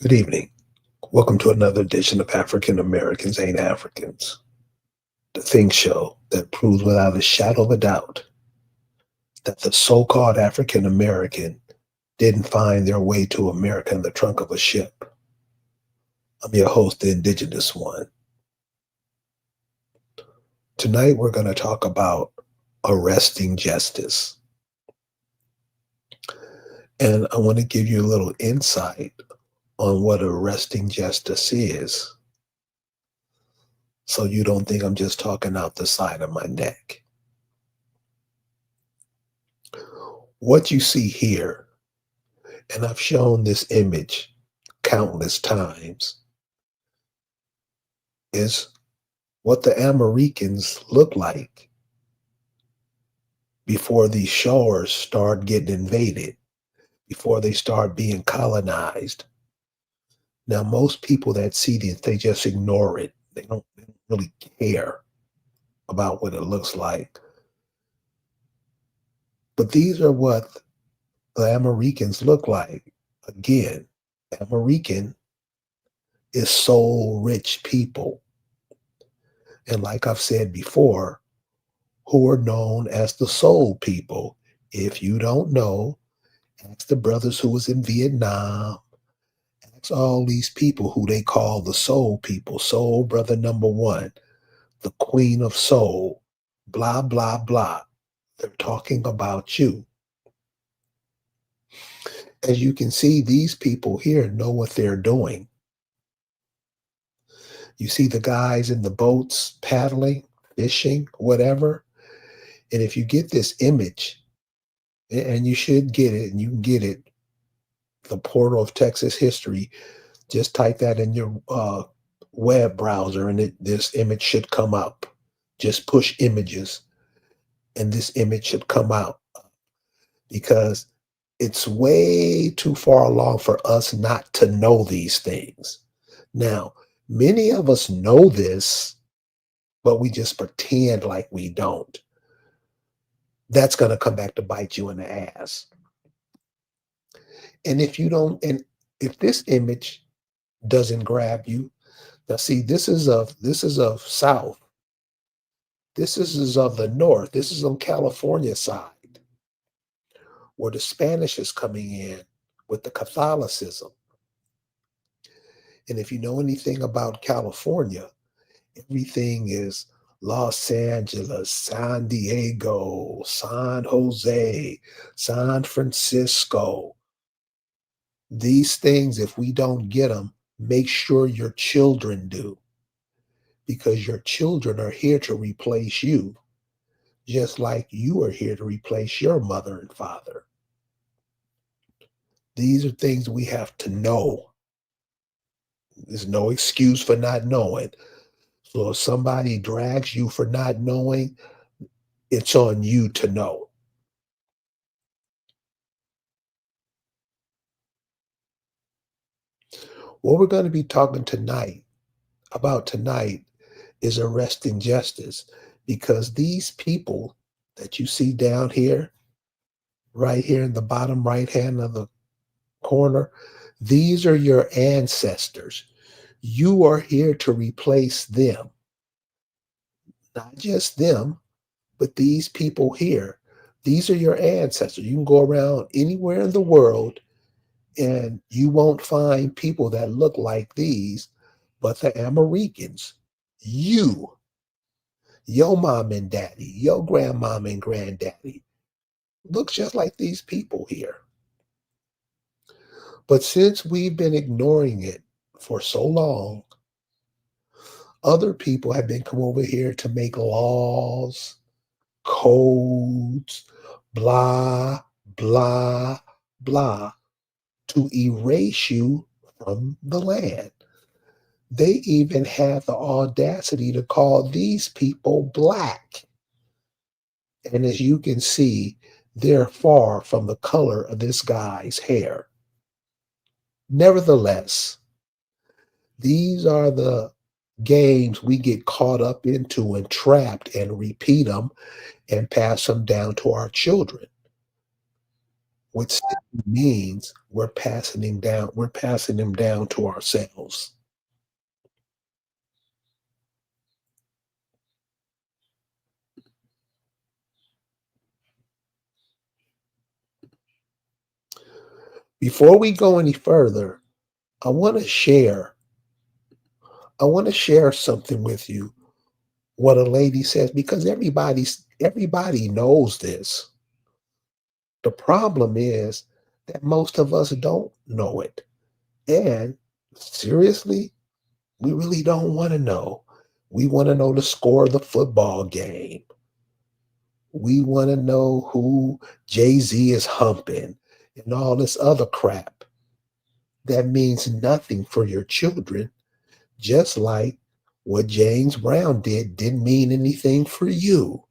Good evening. Welcome to another edition of African Americans Ain't Africans, the Think Show that proves without a shadow of a doubt that the so called African American didn't find their way to America in the trunk of a ship. I'm your host, the Indigenous One. Tonight, we're going to talk about arresting justice. And I want to give you a little insight on what arresting justice is so you don't think I'm just talking out the side of my neck. What you see here, and I've shown this image countless times, is what the Americans look like before these shores start getting invaded, before they start being colonized. Now, most people that see this, they just ignore it. They don't really care about what it looks like. But these are what the Americans look like. Again, American is soul rich people. And like I've said before, who are known as the soul people. If you don't know, ask the brothers who was in Vietnam, ask all these people who they call the soul people. Soul brother number one, the queen of soul, blah, blah, blah. They're talking about you. As you can see, these people here know what they're doing. You see the guys in the boats paddling, fishing, whatever. And if you get this image, and you should get it, and you can get it, the Portal of Texas History, just type that in your web browser and this image should come up. Just push images and this image should come out because it's way too far along for us not to know these things. Now, many of us know this, but we just pretend like we don't. That's going to come back to bite you in the ass. And if you don't, and if this image doesn't grab you, now see, this is of South. This is of the North. This is on California side, where the Spanish is coming in with the Catholicism. And if you know anything about California, everything is Los Angeles, San Diego, San Jose, San Francisco. These things, if we don't get them, make sure your children do. Because your children are here to replace you, just like you are here to replace your mother and father. These are things we have to know. There's no excuse for not knowing. So if somebody drags you for not knowing, it's on you to know. What we're going to be talking about tonight is arresting justice, because these people that you see down here, right here in the bottom right hand of the corner, these are your ancestors. You are here to replace them. Not just them, but these people here. These are your ancestors. You can go around anywhere in the world and you won't find people that look like these, but the Americans. You, your mom and daddy, your grandmom and granddaddy looks just like these people here. But since we've been ignoring it for so long, other people have been come over here to make laws, codes, blah, blah, blah, to erase you from the land. They even have the audacity to call these people black. And as you can see, they're far from the color of this guy's hair. Nevertheless, these are the games we get caught up into and trapped, and repeat them and pass them down to our children. which simply means we're passing them down to ourselves. Before we go any further, I want to share I want to share something with you what a lady says because everybody knows this. The problem is that most of us don't know it. And seriously, we really don't want to know. We want to know the score of the football game. We want to know who Jay-Z is humping and all this other crap. That means nothing for your children, just like what James Brown didn't mean anything for you.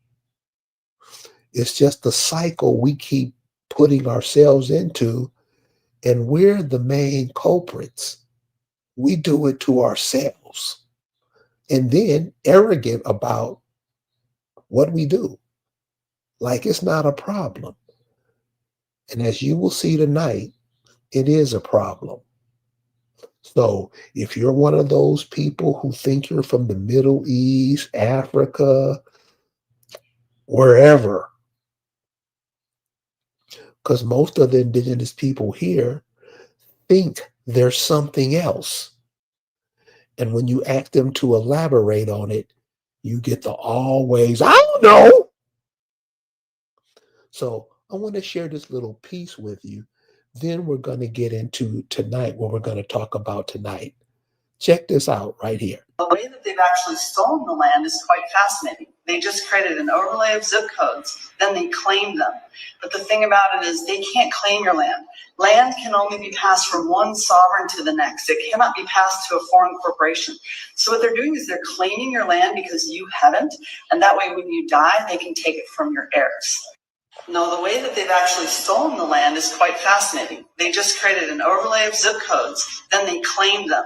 It's just the cycle we keep putting ourselves into, and we're the main culprits. We do it to ourselves and then arrogant about what we do, like it's not a problem. And as you will see tonight, it is a problem. So if you're one of those people who think you're from the Middle East, Africa, wherever, because most of the indigenous people here think there's something else. And when you ask them to elaborate on it, you get the always, I don't know. So I want to share this little piece with you. Then we're going to get into tonight, what we're going to talk about tonight. Check this out right here. The way that they've actually stolen the land is quite fascinating. They just created an overlay of zip codes, then they claimed them. But the thing about it is they can't claim your land. Land can only be passed from one sovereign to the next. It cannot be passed to a foreign corporation. So what they're doing is they're claiming your land because you haven't, and that way when you die, they can take it from your heirs. No, the way that they've actually stolen the land is quite fascinating. They just created an overlay of zip codes, then they claimed them.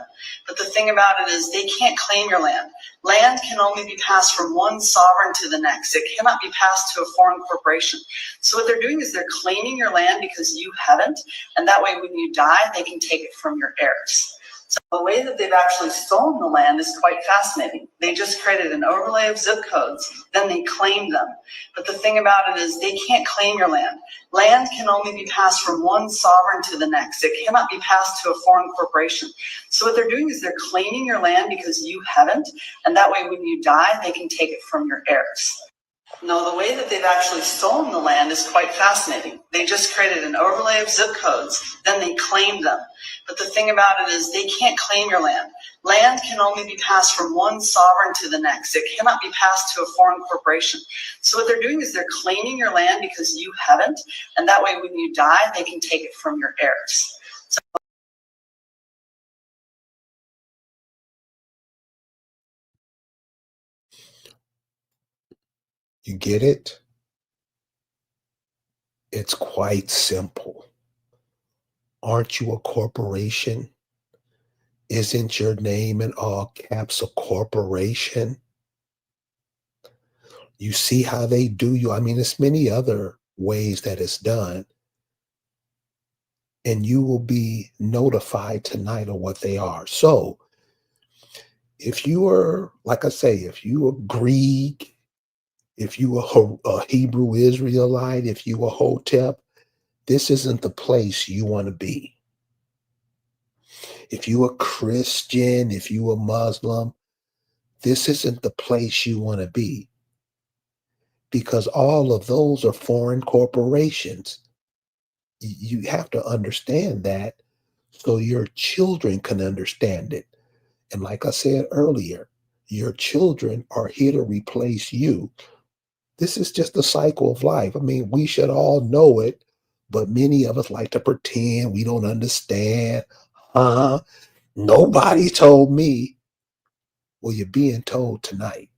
But the thing about it is they can't claim your land. Land can only be passed from one sovereign to the next. It cannot be passed to a foreign corporation. So what they're doing is they're claiming your land because you haven't, and that way when you die, they can take it from your heirs. So the way that they've actually stolen the land is quite fascinating. They just created an overlay of zip codes, then they claimed them. But the thing about it is they can't claim your land. Land can only be passed from one sovereign to the next. It cannot be passed to a foreign corporation. So what they're doing is they're claiming your land because you haven't, and that way when you die, they can take it from your heirs. No, the way that they've actually stolen the land is quite fascinating. They just created an overlay of zip codes, then they claimed them. But the thing about it is they can't claim your land. Land can only be passed from one sovereign to the next. It cannot be passed to a foreign corporation. So what they're doing is they're claiming your land because you haven't, and that way when you die, they can take it from your heirs. So you get it? It's quite simple. Aren't you a corporation? Isn't your name in all caps a corporation? You see how they do you. I mean, there's many other ways that it's done, and you will be notified tonight of what they are. So, if you are, like I say, if you are Greek, if you are a Hebrew Israelite, if you are Hotep, this isn't the place you want to be. If you are Christian, if you are Muslim, this isn't the place you want to be because all of those are foreign corporations. You have to understand that so your children can understand it. And like I said earlier, your children are here to replace you. This is just the cycle of life. I mean, we should all know it, but many of us like to pretend we don't understand. Nobody told me. Well, you're being told tonight.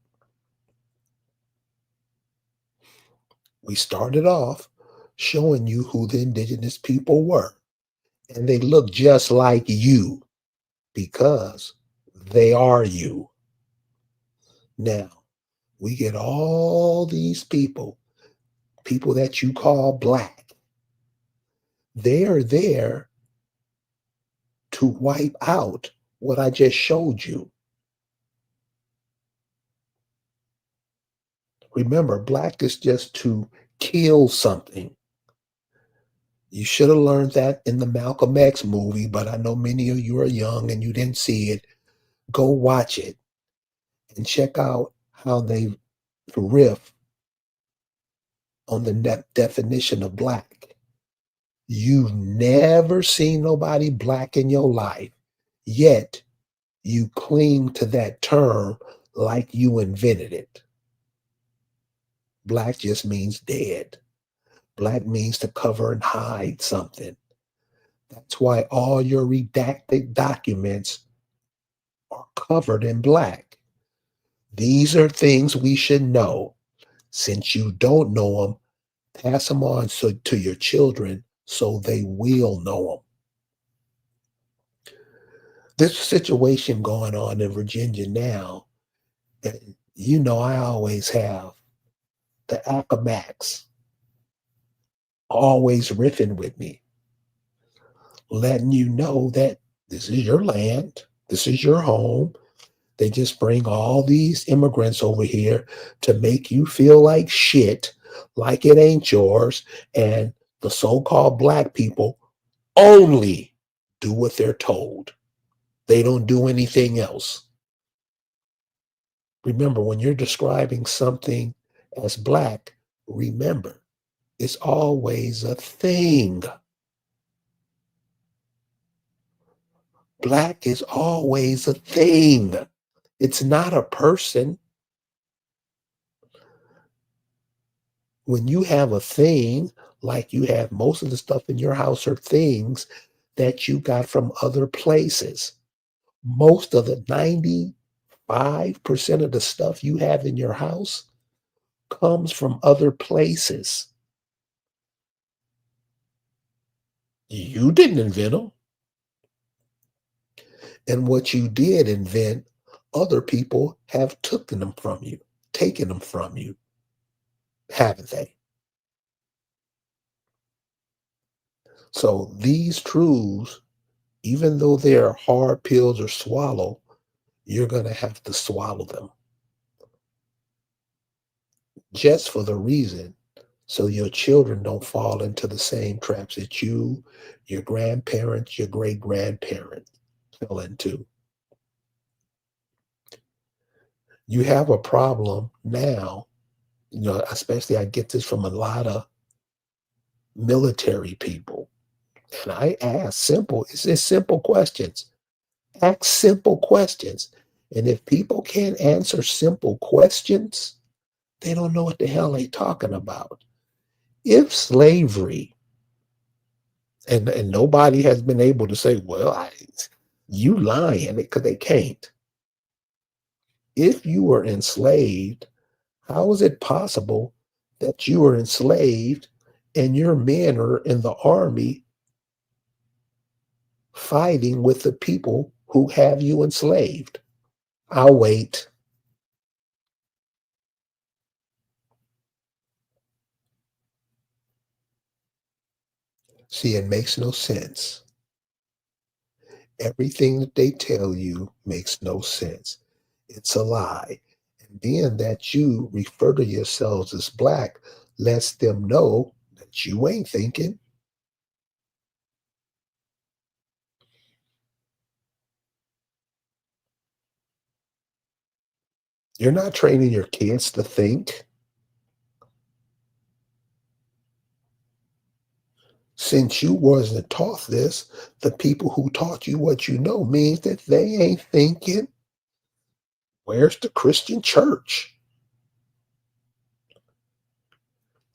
We started off showing you who the indigenous people were, and they look just like you because they are you. Now, we get all these people that you call black. They are there to wipe out what I just showed you. Remember, black is just to kill something. You should have learned that in the Malcolm X movie, but I know many of you are young and you didn't see it. Go watch it and check out how they riff on the definition of black. You've never seen nobody black in your life, yet you cling to that term like you invented it. Black just means dead. Black means to cover and hide something. That's why all your redacted documents are covered in black. These are things we should know. Since you don't know them, pass them on to your children so they will know them. This situation going on in Virginia now, and you know I always have the Accomax always riffing with me, letting you know that this is your land, this is your home. They just bring all these immigrants over here to make you feel like shit, like it ain't yours. And the so called black people only do what they're told, they don't do anything else. Remember, when you're describing something as black, remember, it's always a thing. Black is always a thing. It's not a person. When you have a thing, like you have most of the stuff in your house are things that you got from other places. Most of the 95% of the stuff you have in your house comes from other places. You didn't invent them. And what you did invent, other people have taken them from you, haven't they? So these truths, even though they are hard pills to swallow, you're going to have to swallow them just for the reason so your children don't fall into the same traps that you, your grandparents, your great grandparents fell into. You have a problem now, especially I get this from a lot of military people. And I ask it's just simple questions. Ask simple questions. And if people can't answer simple questions, they don't know what the hell they're talking about. If slavery, and nobody has been able to say, well, you lying, because they can't. If you were enslaved, how is it possible that you were enslaved and your men are in the army fighting with the people who have you enslaved? I'll wait. See, it makes no sense. Everything that they tell you makes no sense. It's a lie. And being that you refer to yourselves as black lets them know that you ain't thinking. You're not training your kids to think. Since you wasn't taught this, the people who taught you what you know means that they ain't thinking. Where's the Christian church?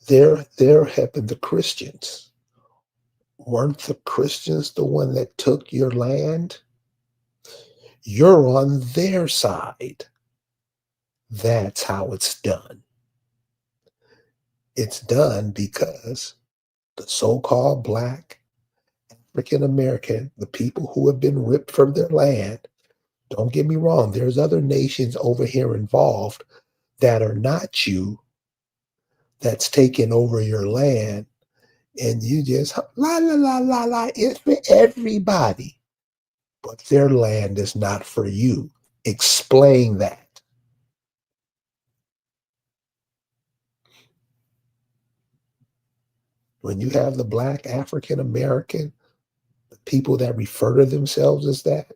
They're helping the Christians. Weren't the Christians the one that took your land? You're on their side. That's how it's done. It's done because the so-called black African American, the people who have been ripped from their land, don't get me wrong, there's other nations over here involved that are not you, that's taking over your land and you just la la la la la. It's for everybody, but their land is not for you. Explain that. When you have the Black African American, the people that refer to themselves as that,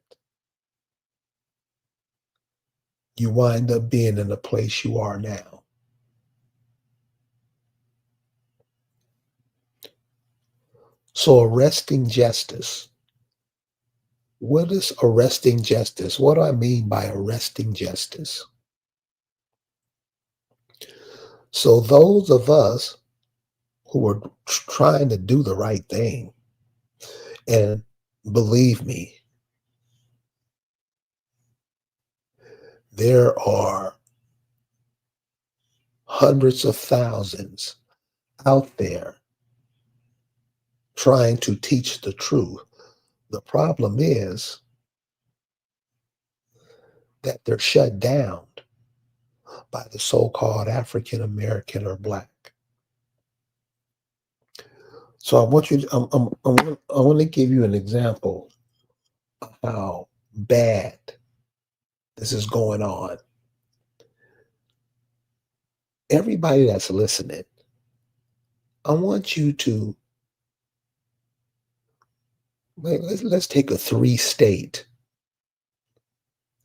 you wind up being in the place you are now. So arresting justice. What is arresting justice? What do I mean by arresting justice? So those of us who are trying to do the right thing, and believe me, there are hundreds of thousands out there trying to teach the truth. The problem is that they're shut down by the so-called African American or Black. So I want you to, I want to give you an example of how bad this is going on. Everybody that's listening, I want you to let's take a three state.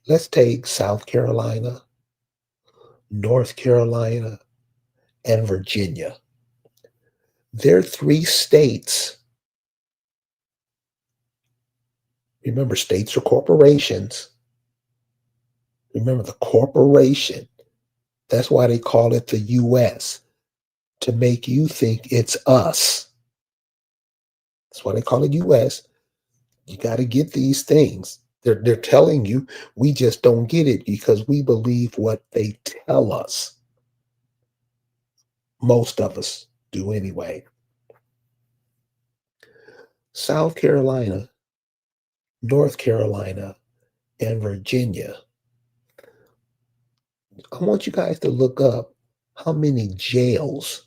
Let's take South Carolina, North Carolina, and Virginia. They're three states. Remember, states are corporations. Remember the corporation. That's why they call it the US, to make you think it's us. That's why they call it US. You got to get these things. They're telling you, we just don't get it because we believe what they tell us. Most of us do anyway. South Carolina, North Carolina, and Virginia. I want you guys to look up how many jails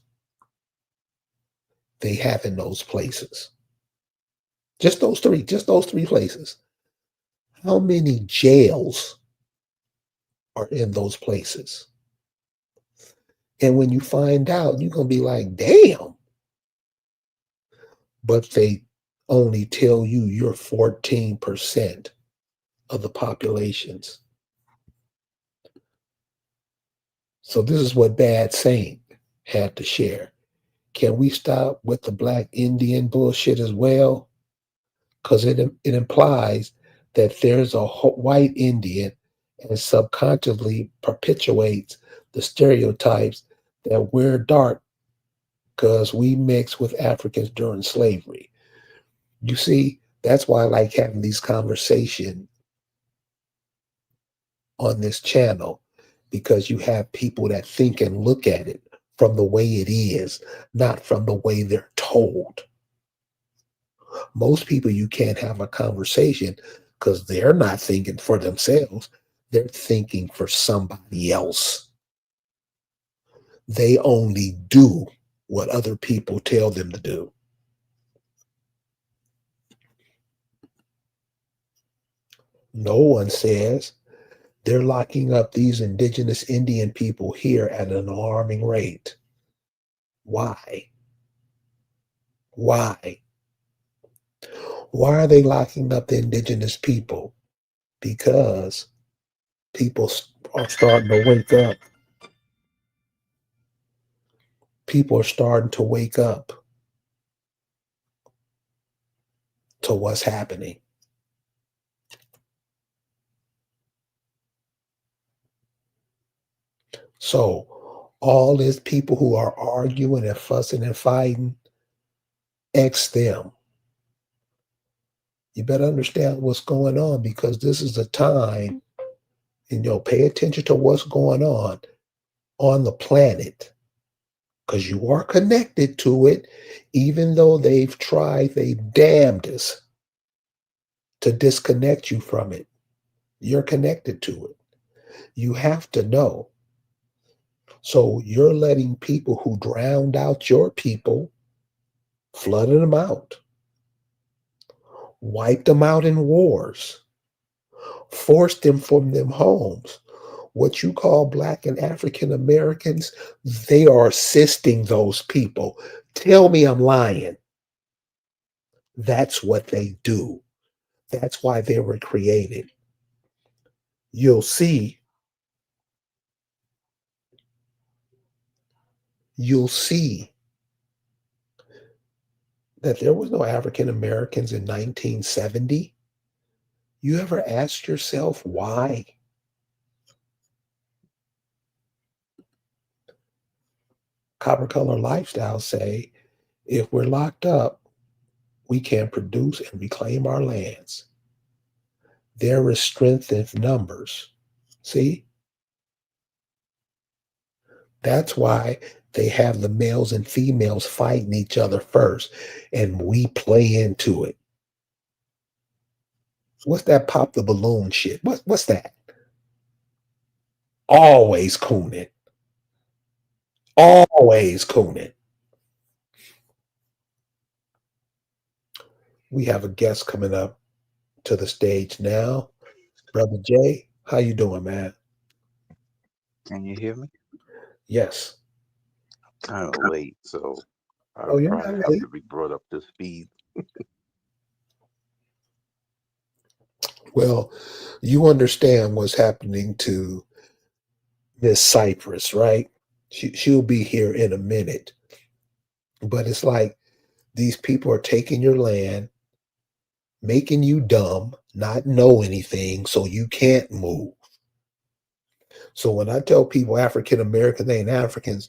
they have in those places. Just those three places. How many jails are in those places? And when you find out, you're going to be like, damn. But they only tell you you're 14% of the populations. So this is what Bad Saint had to share. Can we stop with the Black Indian bullshit as well? Because it implies that there's a white Indian and subconsciously perpetuates the stereotypes that we're dark because we mixed with Africans during slavery. You see, that's why I like having these conversations on this channel, because you have people that think and look at it from the way it is, not from the way they're told. Most people, you can't have a conversation because they're not thinking for themselves. They're thinking for somebody else. They only do what other people tell them to do. No one says they're locking up these indigenous Indian people here at an alarming rate. Why? Why? Why are they locking up the indigenous people? Because people are starting to wake up. People are starting to wake up to what's happening. So all these people who are arguing and fussing and fighting, X them. You better understand what's going on, because this is a time, and pay attention to what's going on the planet, because you are connected to it, even though they've tried their damnedest to disconnect you from it. You're connected to it. You have to know. So you're letting people who drowned out your people flooded them out, wiped them out in wars, forced them from them homes. What you call Black and African Americans, they are assisting those people. Tell me I'm lying. That's what they do. That's why they were created. You'll see, you'll see that there was no African Americans in 1970. You ever asked yourself why? Copper Color Lifestyle say if we're locked up, we can produce and reclaim our lands. There is strength in numbers. See, that's why they have the males and females fighting each other first, and we play into it. What's that pop the balloon shit? What's that? Always cooning. Always cooning. We have a guest coming up to the stage now. Brother Jay, how you doing, man? Can you hear me? Yes. Kind of late, so Oh, I'll you're not probably have late. to be brought up to speed. Well, you understand what's happening to Miss Cypress, right? She'll be here in a minute. But it's like these people are taking your land, making you dumb, not know anything, so you can't move. So when I tell people African Americans ain't Africans,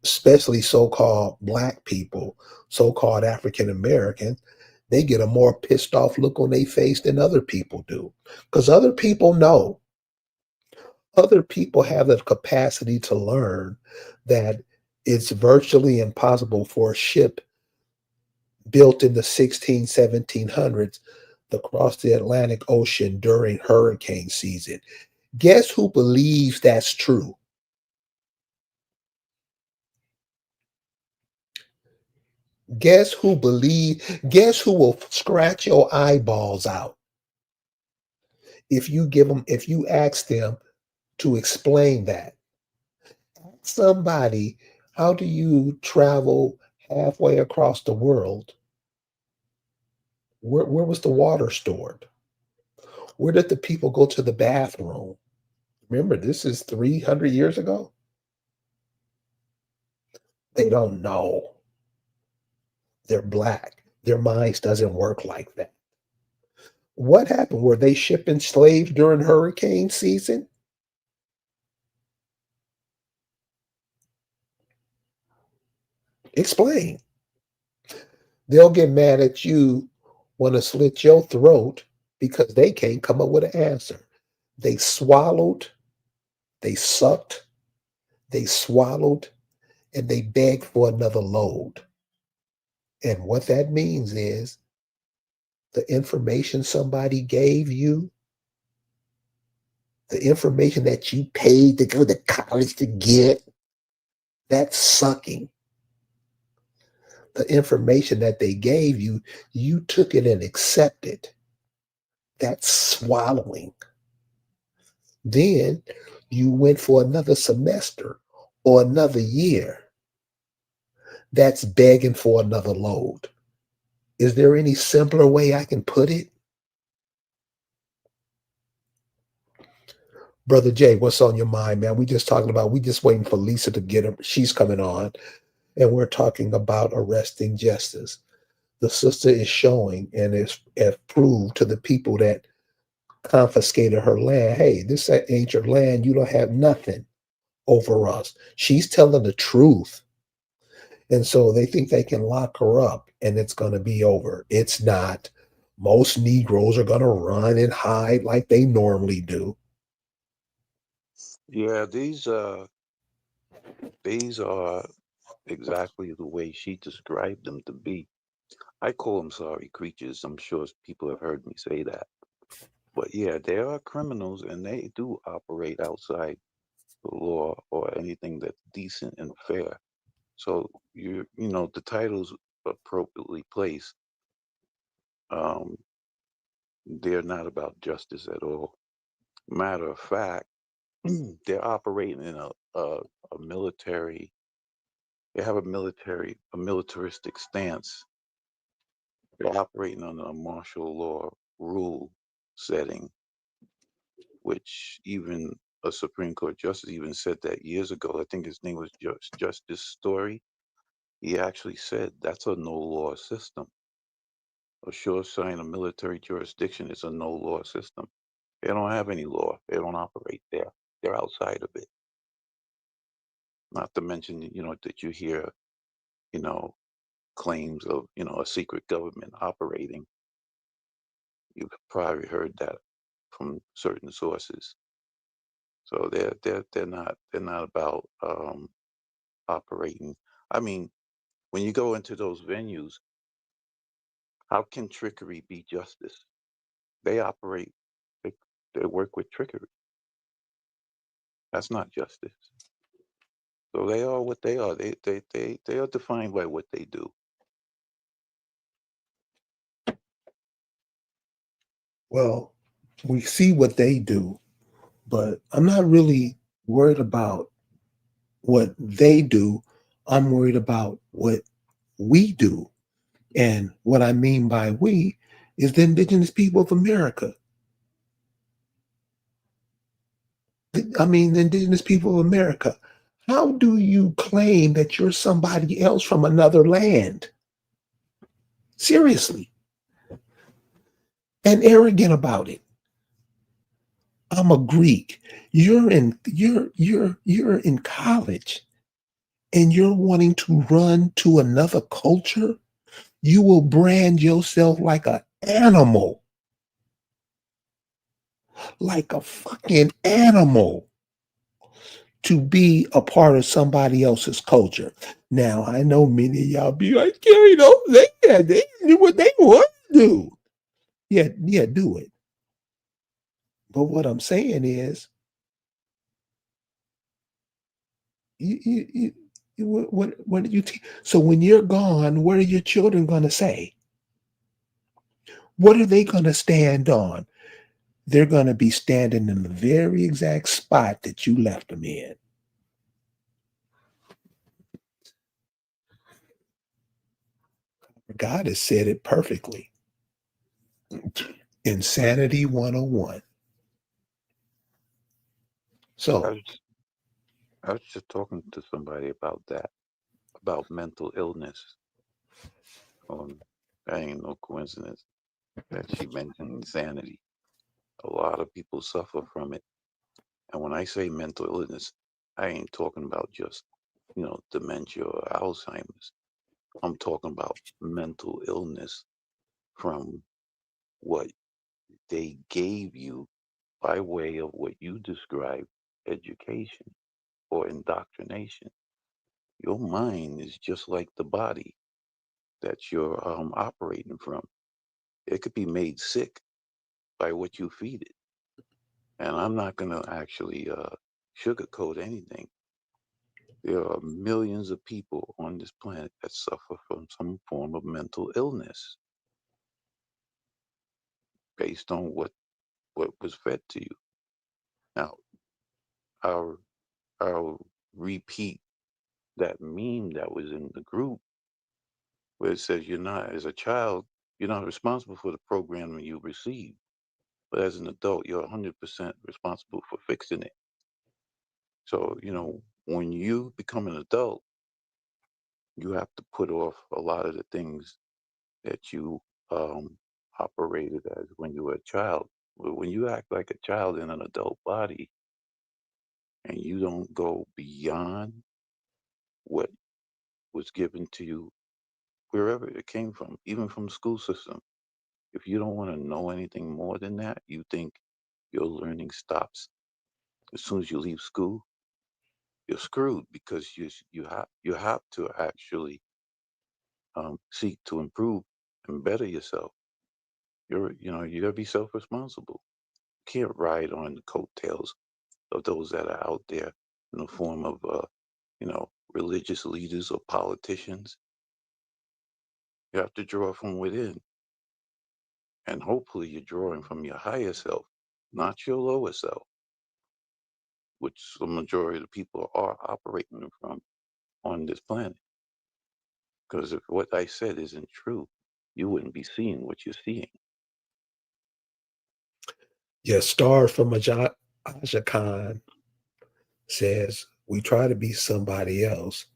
especially so-called black people, so-called African Americans, they get a more pissed off look on their face than other people do. Because other people know, other people have the capacity to learn that it's virtually impossible for a ship built in the 16, 1700s to cross the Atlantic Ocean during hurricane season. Guess who believes that's true? Guess who will scratch your eyeballs out if you ask them to explain that. Somebody, how do you travel halfway across the world? Where was the water stored? Where did the people go to the bathroom? Remember, this is 300 years ago. They don't know. They're black. Their minds doesn't work like that. What happened? Were they shipping slaves during hurricane season? Explain. They'll get mad at you, want to slit your throat because they can't come up with an answer. They swallowed, they sucked, they swallowed, and they begged for another load. And what that means is the information somebody gave you, the information that you paid to go to college to get, that's sucking. The information that they gave you, you took it and accepted. That's swallowing. Then you went for another semester or another year. That's begging for another load. Is there any simpler way I can put it? Brother Jay, what's on your mind, man? We just waiting for Lisa to get her. She's coming on, and we're talking about arresting justice. The sister is showing and is have proved to the people that confiscated her land, hey, this ain't your land. You don't have nothing over us. She's telling the truth. And so they think they can lock her up and it's going to be over. It's not. Most Negroes are going to run and hide like they normally do. Yeah, these are exactly the way she described them to be. I call them sorry creatures. I'm sure people have heard me say that. But yeah, they are criminals and they do operate outside the law or anything that's decent and fair. So the titles appropriately placed, um, they're not about justice at all. Matter of fact, they're operating in a military. They have a militaristic stance. They're operating on a martial law rule setting, which even a Supreme Court justice even said that years ago. I think his name was Justice Story. He actually said that's a no law system. A sure sign of military jurisdiction is a no law system. They don't have any law. They don't operate there. They're outside of it. Not to mention, that you hear, you know, claims of, a secret government operating. You've probably heard that from certain sources. So they're not about operating. I mean, when you go into those venues, how can trickery be justice? They operate, they, they work with trickery. That's not justice. So they are what they are. They are defined by what they do. Well, we see what they do, but I'm not really worried about what they do. I'm worried about what we do. And what I mean by we is the indigenous people of America. I mean, the indigenous people of America. How do you claim that you're somebody else from another land? Seriously, and arrogant about it. I'm a Greek. You're in college and you're wanting to run to another culture. You will brand yourself like an animal, like a fucking animal, to be a part of somebody else's culture. Now, I know many of y'all be like, yeah, they do what they want to do. Yeah, yeah, do it. But what I'm saying is, what do you teach? So when you're gone, what are your children going to say? What are they going to stand on? They're going to be standing in the very exact spot that you left them in. God has said it perfectly. Insanity 101. I So, was, I was just talking to somebody about that, about mental illness. That ain't no coincidence that she mentioned insanity. A lot of people suffer from it. And when I say mental illness, I ain't talking about just, dementia or Alzheimer's. I'm talking about mental illness from what they gave you by way of what you describe education or indoctrination. Your mind is just like the body that you're operating from. It could be made sick by what you feed it. And I'm not going to actually sugarcoat anything. There are millions of people on this planet that suffer from some form of mental illness based on what was fed to you. Now, I'll, I'll repeat that meme that was in the group where it says you're not, as a child, you're not responsible for the programming you receive. But as an adult, you're 100% responsible for fixing it. So, when you become an adult, you have to put off a lot of the things that you um, operated as when you were a child. But when you act like a child in an adult body and you don't go beyond what was given to you wherever it came from, even from the school system, if you don't want to know anything more than that, you think your learning stops as soon as you leave school, you're screwed because you have to actually seek to improve and better yourself. You gotta be self-responsible. You can't ride on the coattails of those that are out there in the form of religious leaders or politicians. You have to draw from within. And hopefully you're drawing from your higher self, not your lower self, which the majority of the people are operating from on this planet. Because if what I said isn't true, you wouldn't be seeing what you're seeing. Your star from Aja Khan says, we try to be somebody else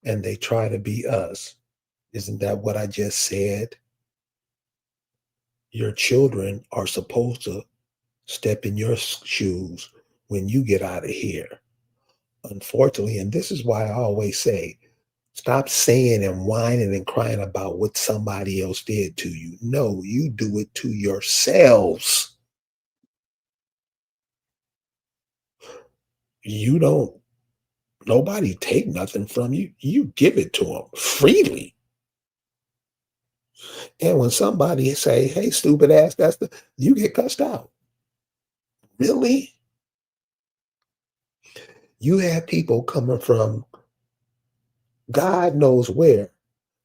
and they try to be us. Isn't that what I just said? Your children are supposed to step in your shoes when you get out of here. Unfortunately, and this is why I always say, stop saying and whining and crying about what somebody else did to you. No, you do it to yourselves. You don't, nobody take nothing from you. You give it to them freely. And when somebody say, hey, stupid ass, you get cussed out. Really? You have people coming from God knows where,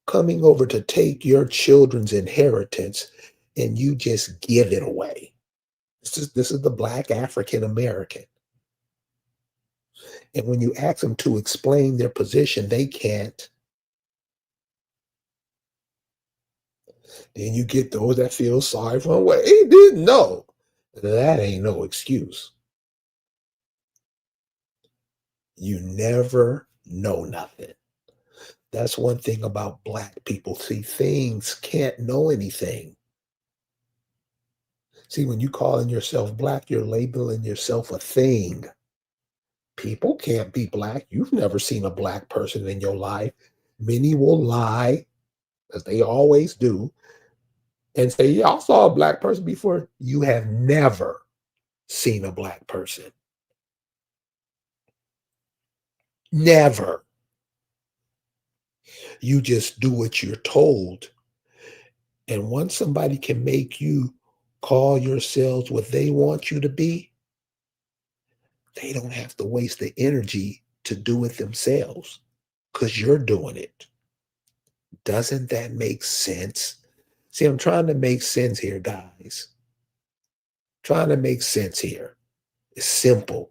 coming over to take your children's inheritance, and you just give it away. This is the Black African American. And when you ask them to explain their position, they can't. Then you get those that feel sorry for him. Well, he didn't know. That ain't no excuse. You never know nothing. That's one thing about Black people. See, things can't know anything. See, when you calling yourself Black, you're labeling yourself a thing. People can't be Black. You've never seen a Black person in your life. Many will lie, as they always do, and say, yeah, I saw a Black person before. You have never seen a Black person. Never. You just do what you're told. And once somebody can make you call yourselves what they want you to be, they don't have to waste the energy to do it themselves because you're doing it. Doesn't that make sense? See, I'm trying to make sense here, guys. Trying to make sense here. It's simple.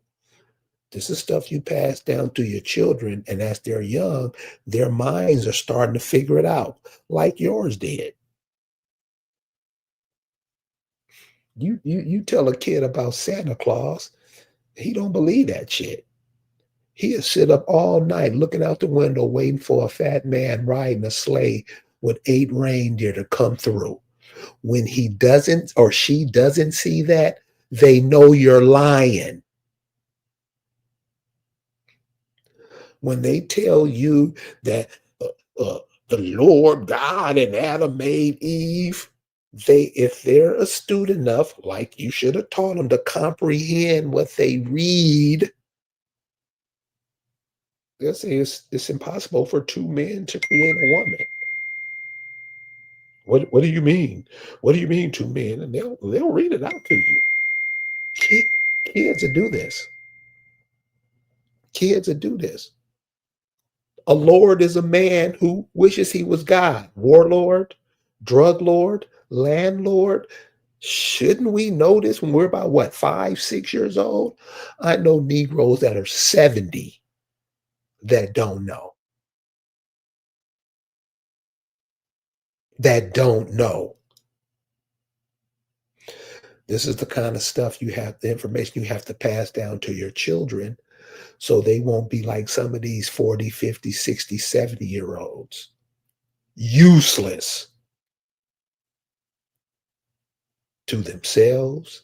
This is stuff you pass down to your children, and as they're young, their minds are starting to figure it out, like yours did. You tell a kid about Santa Claus, he don't believe that shit. He'll sit up all night looking out the window, waiting for a fat man riding a sleigh with 8 reindeer to come through. When he doesn't or she doesn't see that, they know you're lying. When they tell you that the Lord God and Adam made Eve, if they're astute enough, like you should have taught them to comprehend what they read, they'll say it's impossible for 2 men to create a woman. What do you mean? What do you mean 2 men? And they'll read it out to you. Kids that do this. Kids that do this. A lord is a man who wishes he was God. Warlord, drug lord, landlord. Shouldn't we know this when we're about what, 5, 6 years old? I know Negroes that are 70 that don't know. That don't know. This is the kind of stuff the information you have to pass down to your children so they won't be like some of these 40, 50, 60, 70-year-olds. Useless to themselves,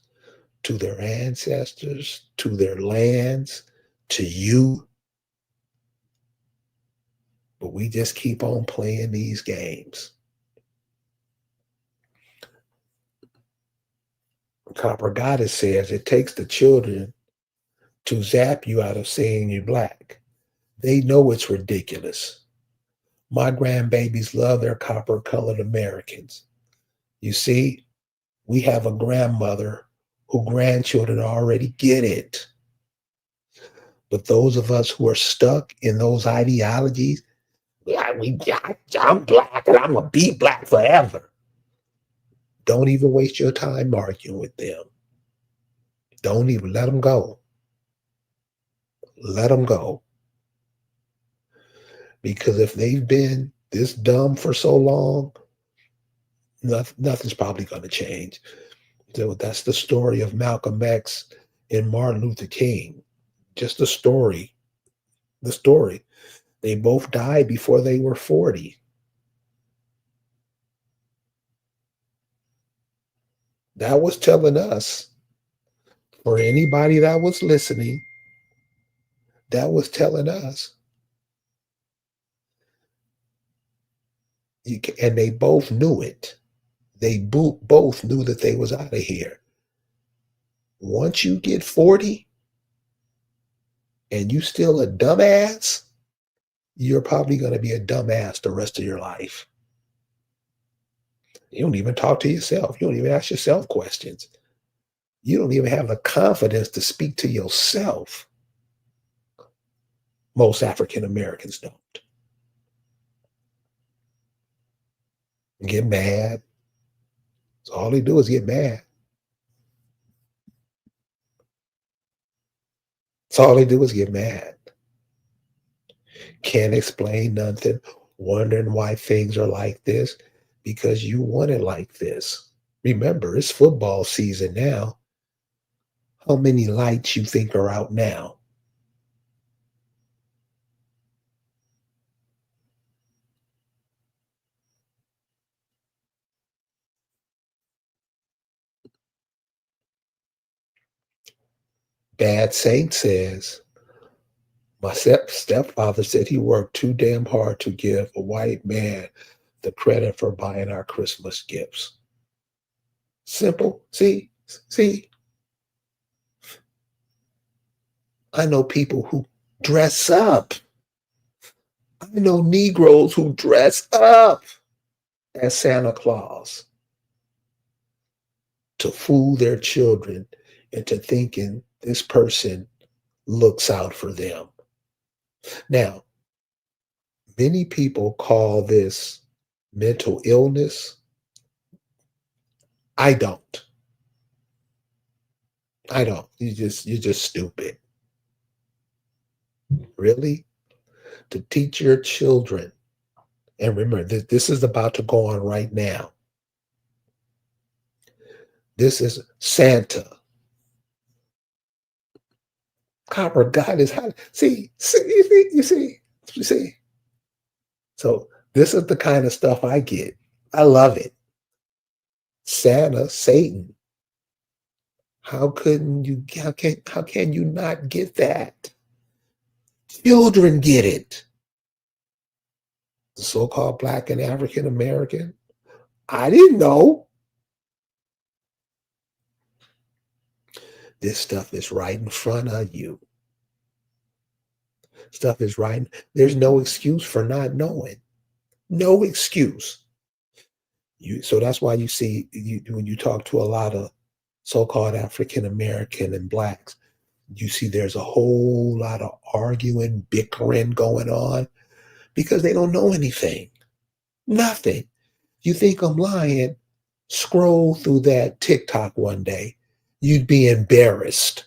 to their ancestors, to their lands, to you. But we just keep on playing these games. Copper Goddess says it takes the children to zap you out of seeing you Black. They know it's ridiculous. My grandbabies love their copper-colored Americans. You see, we have a grandmother who grandchildren already get it. But those of us who are stuck in those ideologies, I'm black and I'm gonna be black forever. Don't even waste your time arguing with them. Don't even let them go. Let them go. Because if they've been this dumb for so long, nothing's probably going to change. So that's the story of Malcolm X and Martin Luther King. Just the story. The story. They both died before they were 40. That was telling us, for anybody that was listening, that was telling us, and they both knew it. They both knew that they was out of here. Once you get 40 and you still a dumbass, you're probably going to be a dumbass the rest of your life. You don't even talk to yourself. You don't even ask yourself questions. You don't even have the confidence to speak to yourself. Most African Americans don't. Get mad. So all they do is get mad. So all they do is get mad. Can't explain nothing. Wondering why things are like this because you want it like this. Remember, it's football season now. How many lights you think are out now? Bad Saint says, my stepfather said he worked too damn hard to give a white man the credit for buying our Christmas gifts. Simple. See, I know people who dress up. I know Negroes who dress up as Santa Claus to fool their children into thinking this person looks out for them. Now, many people call this mental illness. I don't. I don't. You're just stupid. Really? To teach your children, and remember, this is about to go on right now. This is Santa. Copper God is hot. You see. So this is the kind of stuff I get. I love it. Santa, Satan. How can you not get that? Children get it. The so-called Black and African American. I didn't know. This stuff is right in front of you. Stuff is right. There's no excuse for not knowing. No excuse. So that's why you see when you talk to a lot of so-called African American and blacks, you see there's a whole lot of arguing, bickering going on because they don't know anything. Nothing. You think I'm lying? Scroll through that TikTok one day. You'd be embarrassed.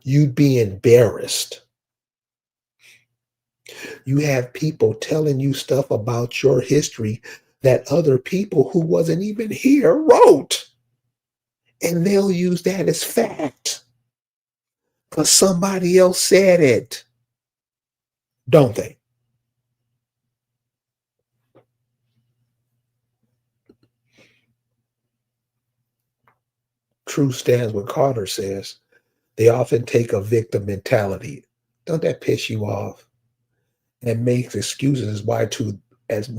You'd be embarrassed. You have people telling you stuff about your history that other people who wasn't even here wrote. And they'll use that as fact because somebody else said it. Don't they? Truth stands what Carter says. They often take a victim mentality. Don't that piss you off? And make excuses as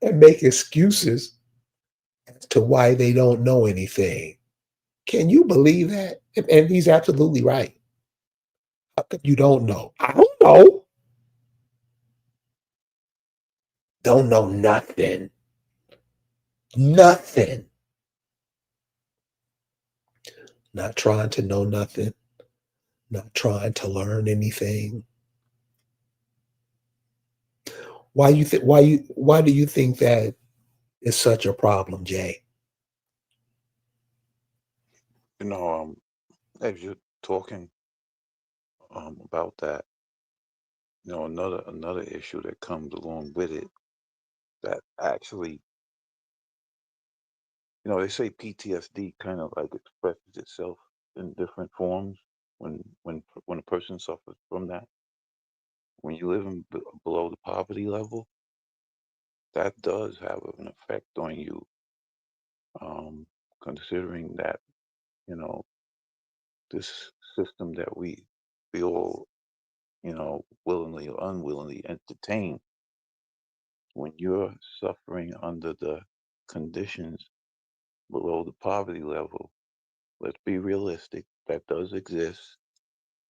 and make excuses as to why they don't know anything. Can you believe that? And he's absolutely right. How come you don't know? I don't know. Don't know nothing. Nothing. Not trying to know nothing. Not trying to learn anything. Why do you think that is such a problem, Jay? You know, as you're talking about that, another issue that comes along with it that actually, they say PTSD kind of like expresses itself in different forms when a person suffers from that. When you live below the poverty level, that does have an effect on you. Um, Considering that, you know, this system that we all, willingly or unwillingly entertain, when you're suffering under the conditions below the poverty level, let's be realistic, that does exist.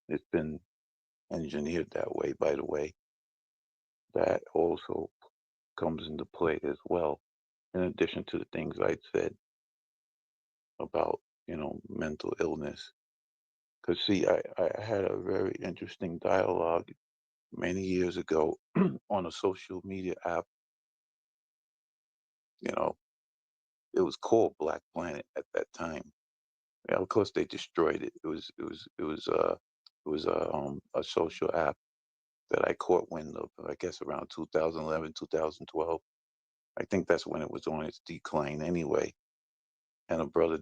It's been engineered that way, by the way. That also comes into play as well, in addition to the things I said about, mental illness. Because, see, I had a very interesting dialogue many years ago on a social media app. You know, it was called Black Planet at that time. Yeah, of course, they destroyed it. It was a social app that I caught wind of, I guess, around 2011, 2012. I think that's when it was on its decline anyway. And a brother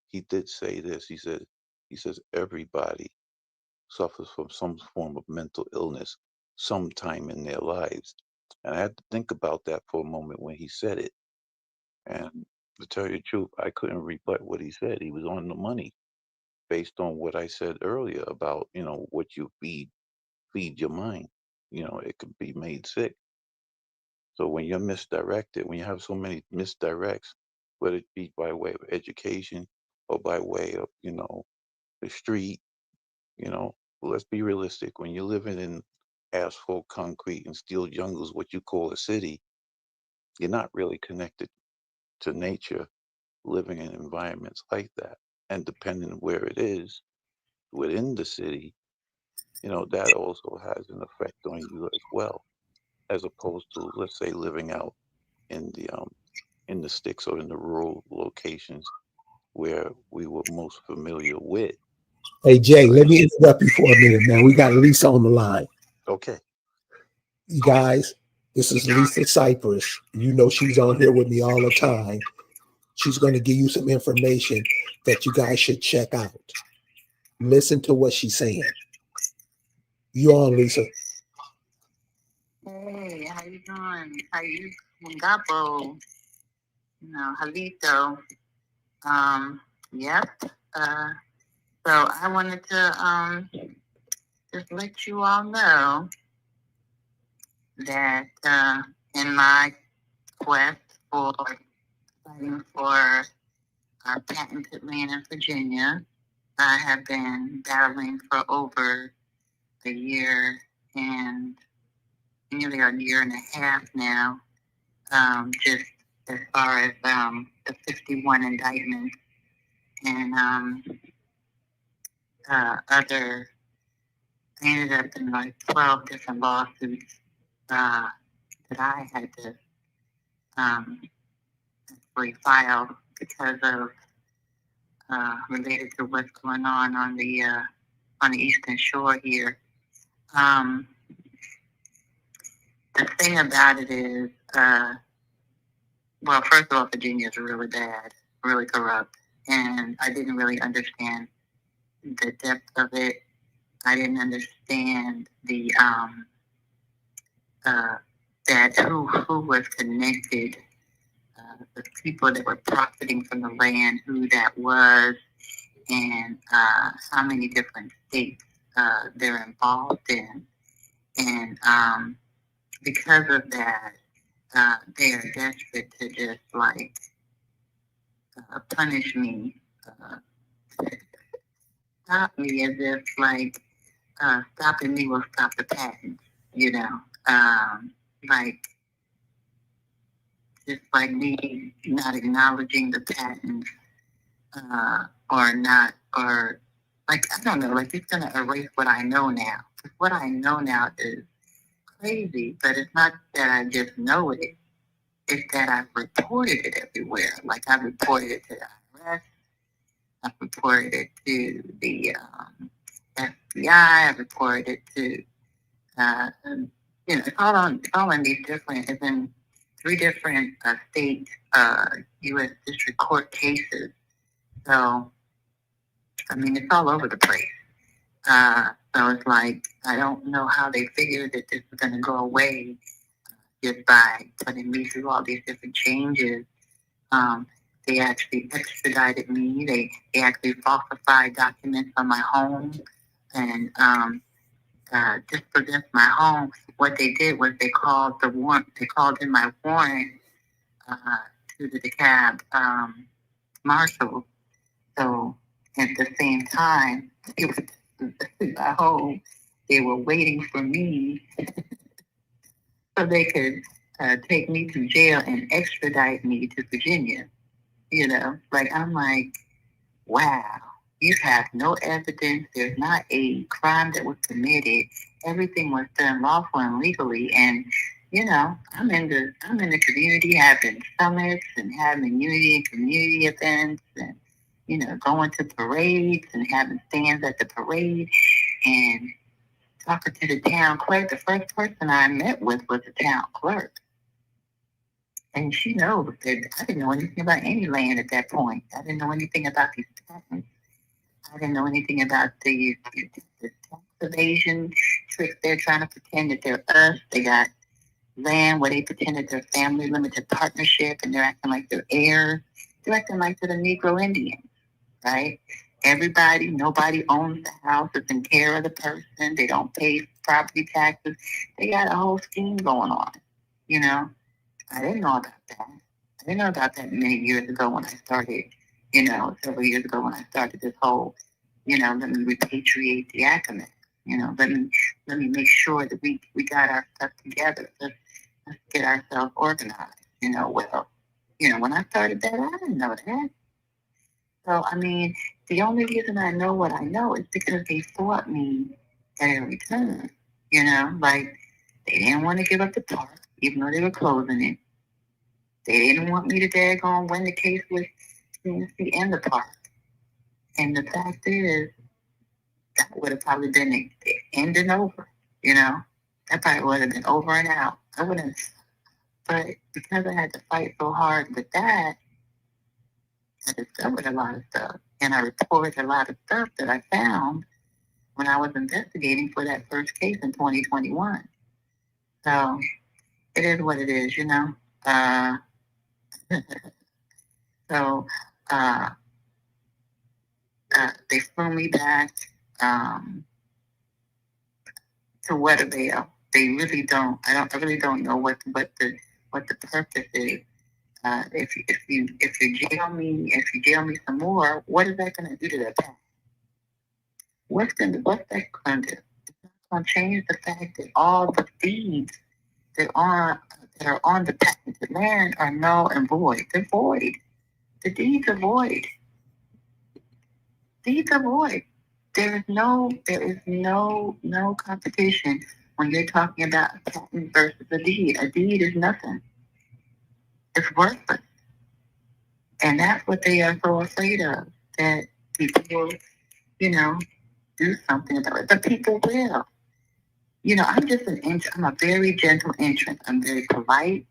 he did say this. He says everybody suffers from some form of mental illness sometime in their lives. And I had to think about that for a moment when he said it. And to tell you the truth, I couldn't rebut what he said. He was on the money based on what I said earlier about, what you feed your mind. It could be made sick. So when you're misdirected, when you have so many misdirects, whether it be by way of education or by way of, the street, let's be realistic. When you're living in asphalt, concrete, and steel jungles, what you call a city, you're not really connected to nature living in environments like that. And depending on where it is within the city, that also has an effect on you as well, as opposed to, let's say, living out in the sticks or in the rural locations where we were most familiar with. Hey, Jay, Uh, let me interrupt you for a minute, man. We got Lisa on the line. okay, You guys, this is Lisa Cypress. You know she's on here with me all the time. She's going to give you some information that you guys should check out. Listen to what she's saying. You on, Lisa? Hey, how you doing? How you Mungabo? Halito. Um, yep. Uh, so I wanted to just let you all know that in my quest for fighting for our patented land in Virginia, I have been battling for over a year and nearly a year and a half now, just as far as the 51 indictments and other, I ended up in like 12 different lawsuits that I had to actually file because of related to what's going on the Eastern Shore here. Um, the thing about it is, well, first of all, Virginia is really bad, really corrupt, and I didn't really understand the depth of it. I didn't understand uh, that who was connected, the people that were profiting from the land, who that was, and how many different states they're involved in, and because of that, they are desperate to just like punish me, uh, stop me as if like stopping me will stop the patent, you know. Like just like me not acknowledging the patent, or not, or like I don't know, like it's gonna erase what I know now. 'Cause what I know now is crazy, but it's not that I just know it. It's that I've reported it everywhere. Like I've reported it to the IRS, I've reported it to the FBI, I've reported it to, it's all in these different, it's in 3 different state U.S. District Court cases. So, I mean, it's all over the place. So it's like, I don't know how they figured that this was going to go away just by putting me through all these different changes. They actually extradited me. They actually falsified documents on my home and dispossessed my home. What they did was they called the warrant. They called in my warrant to the DeKalb marshal. So at the same time, it was my home. They were waiting for me so they could take me to jail and extradite me to Virginia. You know, like I'm like, wow, you have no evidence. There's not a crime that was committed. Everything was done lawful and legally. And you know, I'm in the community having summits and having unity and community events and you know, going to parades and having stands at the parade and talking to the town clerk. The first person I met with was the town clerk. And she knows that I didn't know anything about any land at that point. I didn't know anything about these patents. I didn't know anything about the tax evasion tricks. They're trying to pretend that they're us. They got land where they pretend that they're family limited partnership and they're acting like they're heirs. They're acting like they're the Negro Indians, right? Nobody owns the house. It's in care of the person. They don't pay property taxes. They got a whole scheme going on, you know? I didn't know about that. I didn't know about that many years ago when I started, you know, several years ago when I started this whole, you know, let me repatriate the Ackerman. You know, let me make sure that we got our stuff together. Let's get ourselves organized. You know, well, you know, when I started that, I didn't know that. So I mean, the only reason I know what I know is because they fought me at every turn. You know, like they didn't want to give up the park, even though they were closing it. They didn't want me to daggone win the case with PNC and the park. And the fact is, that would have probably been the end and over, you know? That probably would have been over and out. I wouldn't, but because I had to fight so hard with that, I discovered a lot of stuff. And I reported a lot of stuff that I found when I was investigating for that first case in 2021. So it is what it is, you know? So they flew me back to Weatherville. They really don't. I really don't know what the purpose is. If you jail me some more, what is that going to do to the past? What's that going to do? It's not going to change the fact that all the deeds that are on the patented land are null and void. They're void. The deeds are void. Deeds are void. There is no competition when you're talking about a patent versus a deed. A deed is nothing. It's worthless. And that's what they are so afraid of, that people will, you know, do something about it. But people will. You know, I'm a very gentle entrant. I'm very polite.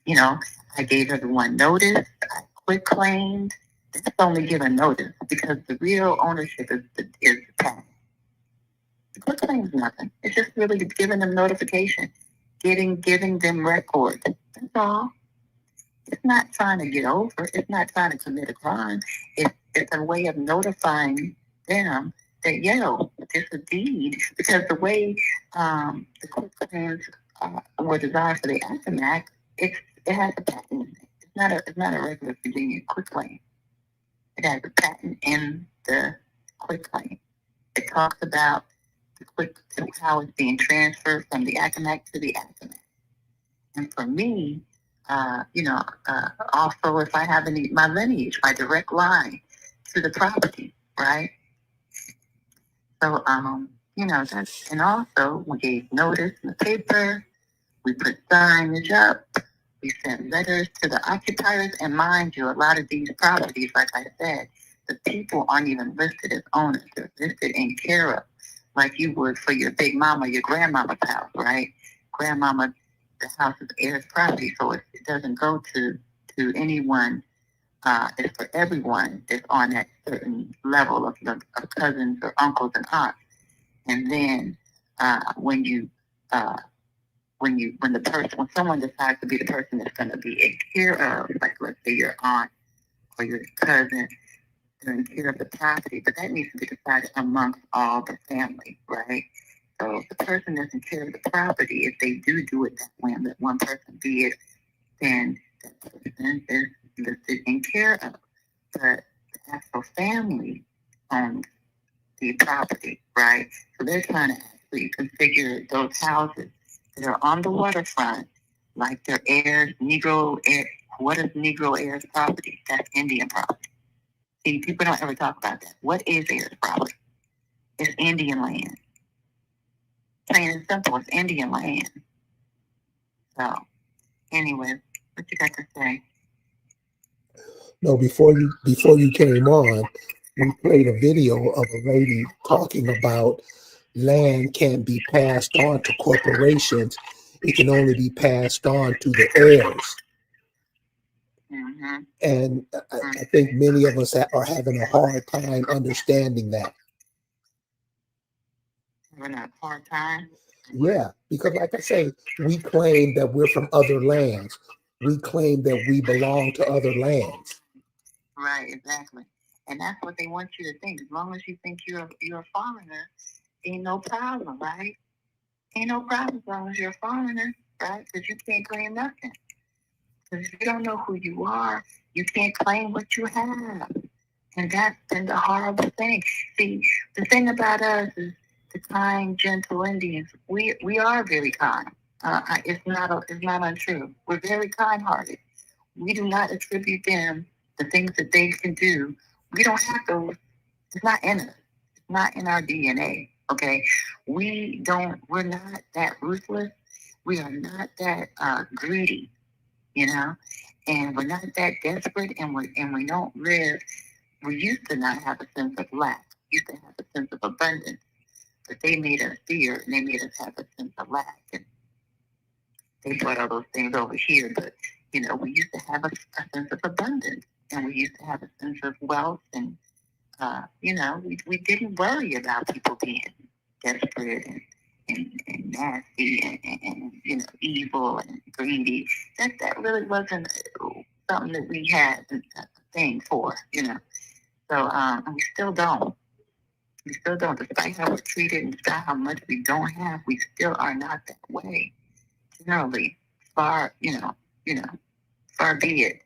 You know, I gave everyone notice. I quit claimed. That's only given notice because the real ownership is the patent. The quit claim is nothing. It's just really giving them notification, giving them records. That's all. It's not trying to get over. It's not trying to commit a crime. It's a way of notifying them that, yo, it's a deed. Because the way the quit claims were designed for the Action Act, it has a patent in it. It's not a regular Virginia quit claim. It has a patent in the quit claim. It talks about how it's being transferred from the Action Act to the Action Act. And for me, also if I have my lineage, my direct line to the property, right? So And also we gave notice in the paper, we put signage up, we sent letters to the occupiers, and mind you, a lot of these properties, like I said, the people aren't even listed as owners. They're listed in care of, like you would for your big mama, your grandmama's house, right? Grandmama, the house is heirs property, so it doesn't go to anyone. It's for everyone that's on that certain level of cousins or uncles and aunts. And then when you when someone decides to be the person that's going to be in care of, like let's say your aunt or your cousin, they're in care of the property, but that needs to be decided amongst all the family, right? So the person that's in care of the property, if they do it that way and let one person be it, then that person is listed in care of. But the actual family owns the property, right? So they're trying to actually configure those houses that are on the waterfront, like their heirs, Negro heir. What is Negro heirs property? That's Indian property. See, people don't ever talk about that. What is heirs property? It's Indian land. Plain and simple, it's Indian land. So, anyway, what you got to say? No, before you came on, we played a video of a lady talking about land can't be passed on to corporations. It can only be passed on to the heirs. Mm-hmm. And I think many of us are having a hard time understanding that. Having a hard time? Yeah, because like I say, we claim that we're from other lands. We claim that we belong to other lands. Right, exactly. And that's what they want you to think. As long as you think you're a foreigner, ain't no problem, right? Ain't no problem as long as you're a foreigner, right? Because you can't claim nothing. Because if you don't know who you are, you can't claim what you have. And that's been the horrible thing. See, the thing about us is the kind, gentle Indians. We are very kind. It's not untrue. We're very kind-hearted. We do not attribute them the things that they can do. We don't have those. It's not in us. It's not in our DNA. Okay, we're not that ruthless. We are not that greedy, and we're not that desperate, and we don't live. We used to not have a sense of lack. We used to have a sense of abundance, but they made us fear, and they made us have a sense of lack, and they brought all those things over here. But we used to have a sense of abundance, and we used to have a sense of wealth, and we didn't worry about people being desperate and nasty and evil and greedy. That really wasn't something that we had a thing for. And we still don't. We still don't. Despite how we're treated and despite how much we don't have, we still are not that way. Generally, far, far be it.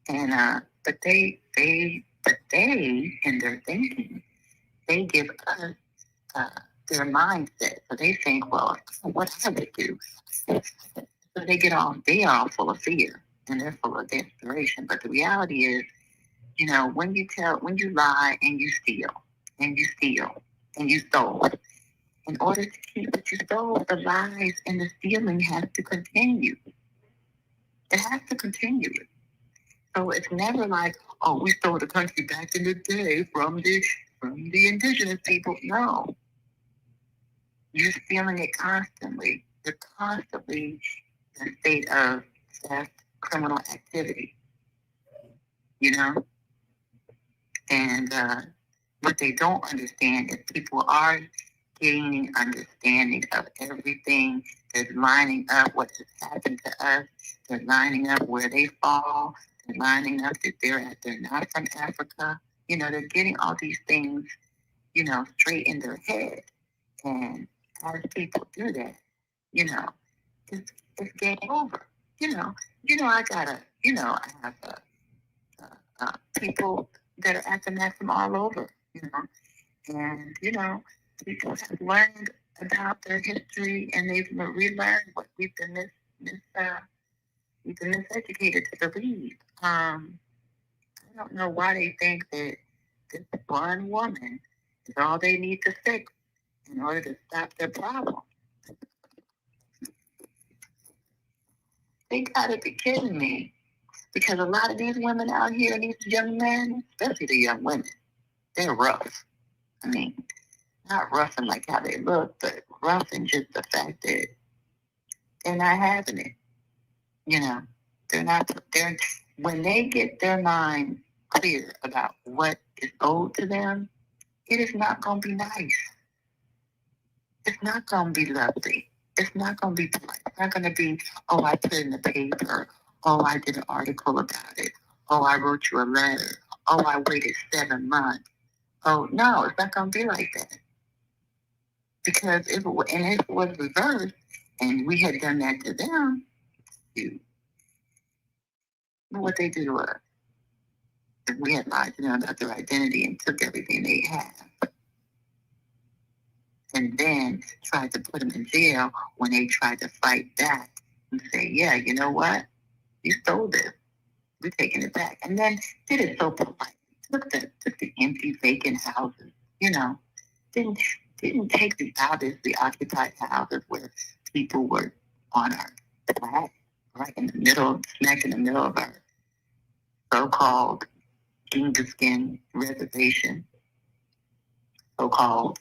And but they in their thinking, they give us their mindset. So they think, well, what I would do. So they are all full of fear and they're full of desperation. But the reality is, when you lie and you steal and you steal and you stole, in order to keep what you stole, the lies and the stealing has to continue. It has to continue. So it's never like, oh, we stole the country back in the day from the indigenous people. No. You're stealing it constantly. You're constantly in a state of theft, criminal activity. And what they don't understand is people are gaining understanding of everything. They're lining up what has happened to us. They're lining up where they fall. They're lining up that they're not from Africa. They're getting all these things, straight in their head. And as people do that, it's game over. I have people that are acting that from all over, and people have learned about their history and they've relearned what we've been miseducated to believe. I don't know why they think that this one woman is all they need to fix in order to stop their problem. They gotta be kidding me. Because a lot of these women out here, these young men, especially the young women, they're rough. I mean, not rough in like how they look, but rough in just the fact that they're not having it. You know, they're when they get their mind clear about what is owed to them, it is not gonna be nice. It's not gonna be lovely. It's not gonna be polite. It's not gonna be, oh, I put it in the paper. Oh, I did an article about it. Oh, I wrote you a letter. Oh, I waited 7 months. Oh, no, it's not gonna be like that. Because if it was reversed and we had done that to them, you know what they do to us. If we had lied to them about their identity and took everything they have, and then tried to put them in jail when they tried to fight back and say, yeah, you know what? You stole this. We're taking it back. And then did it so polite. Took the empty, vacant houses, you know. Didn't take the obviously occupied houses where people were on our flat, right in the middle, smack in the middle of our so-called Skin reservation, so-called.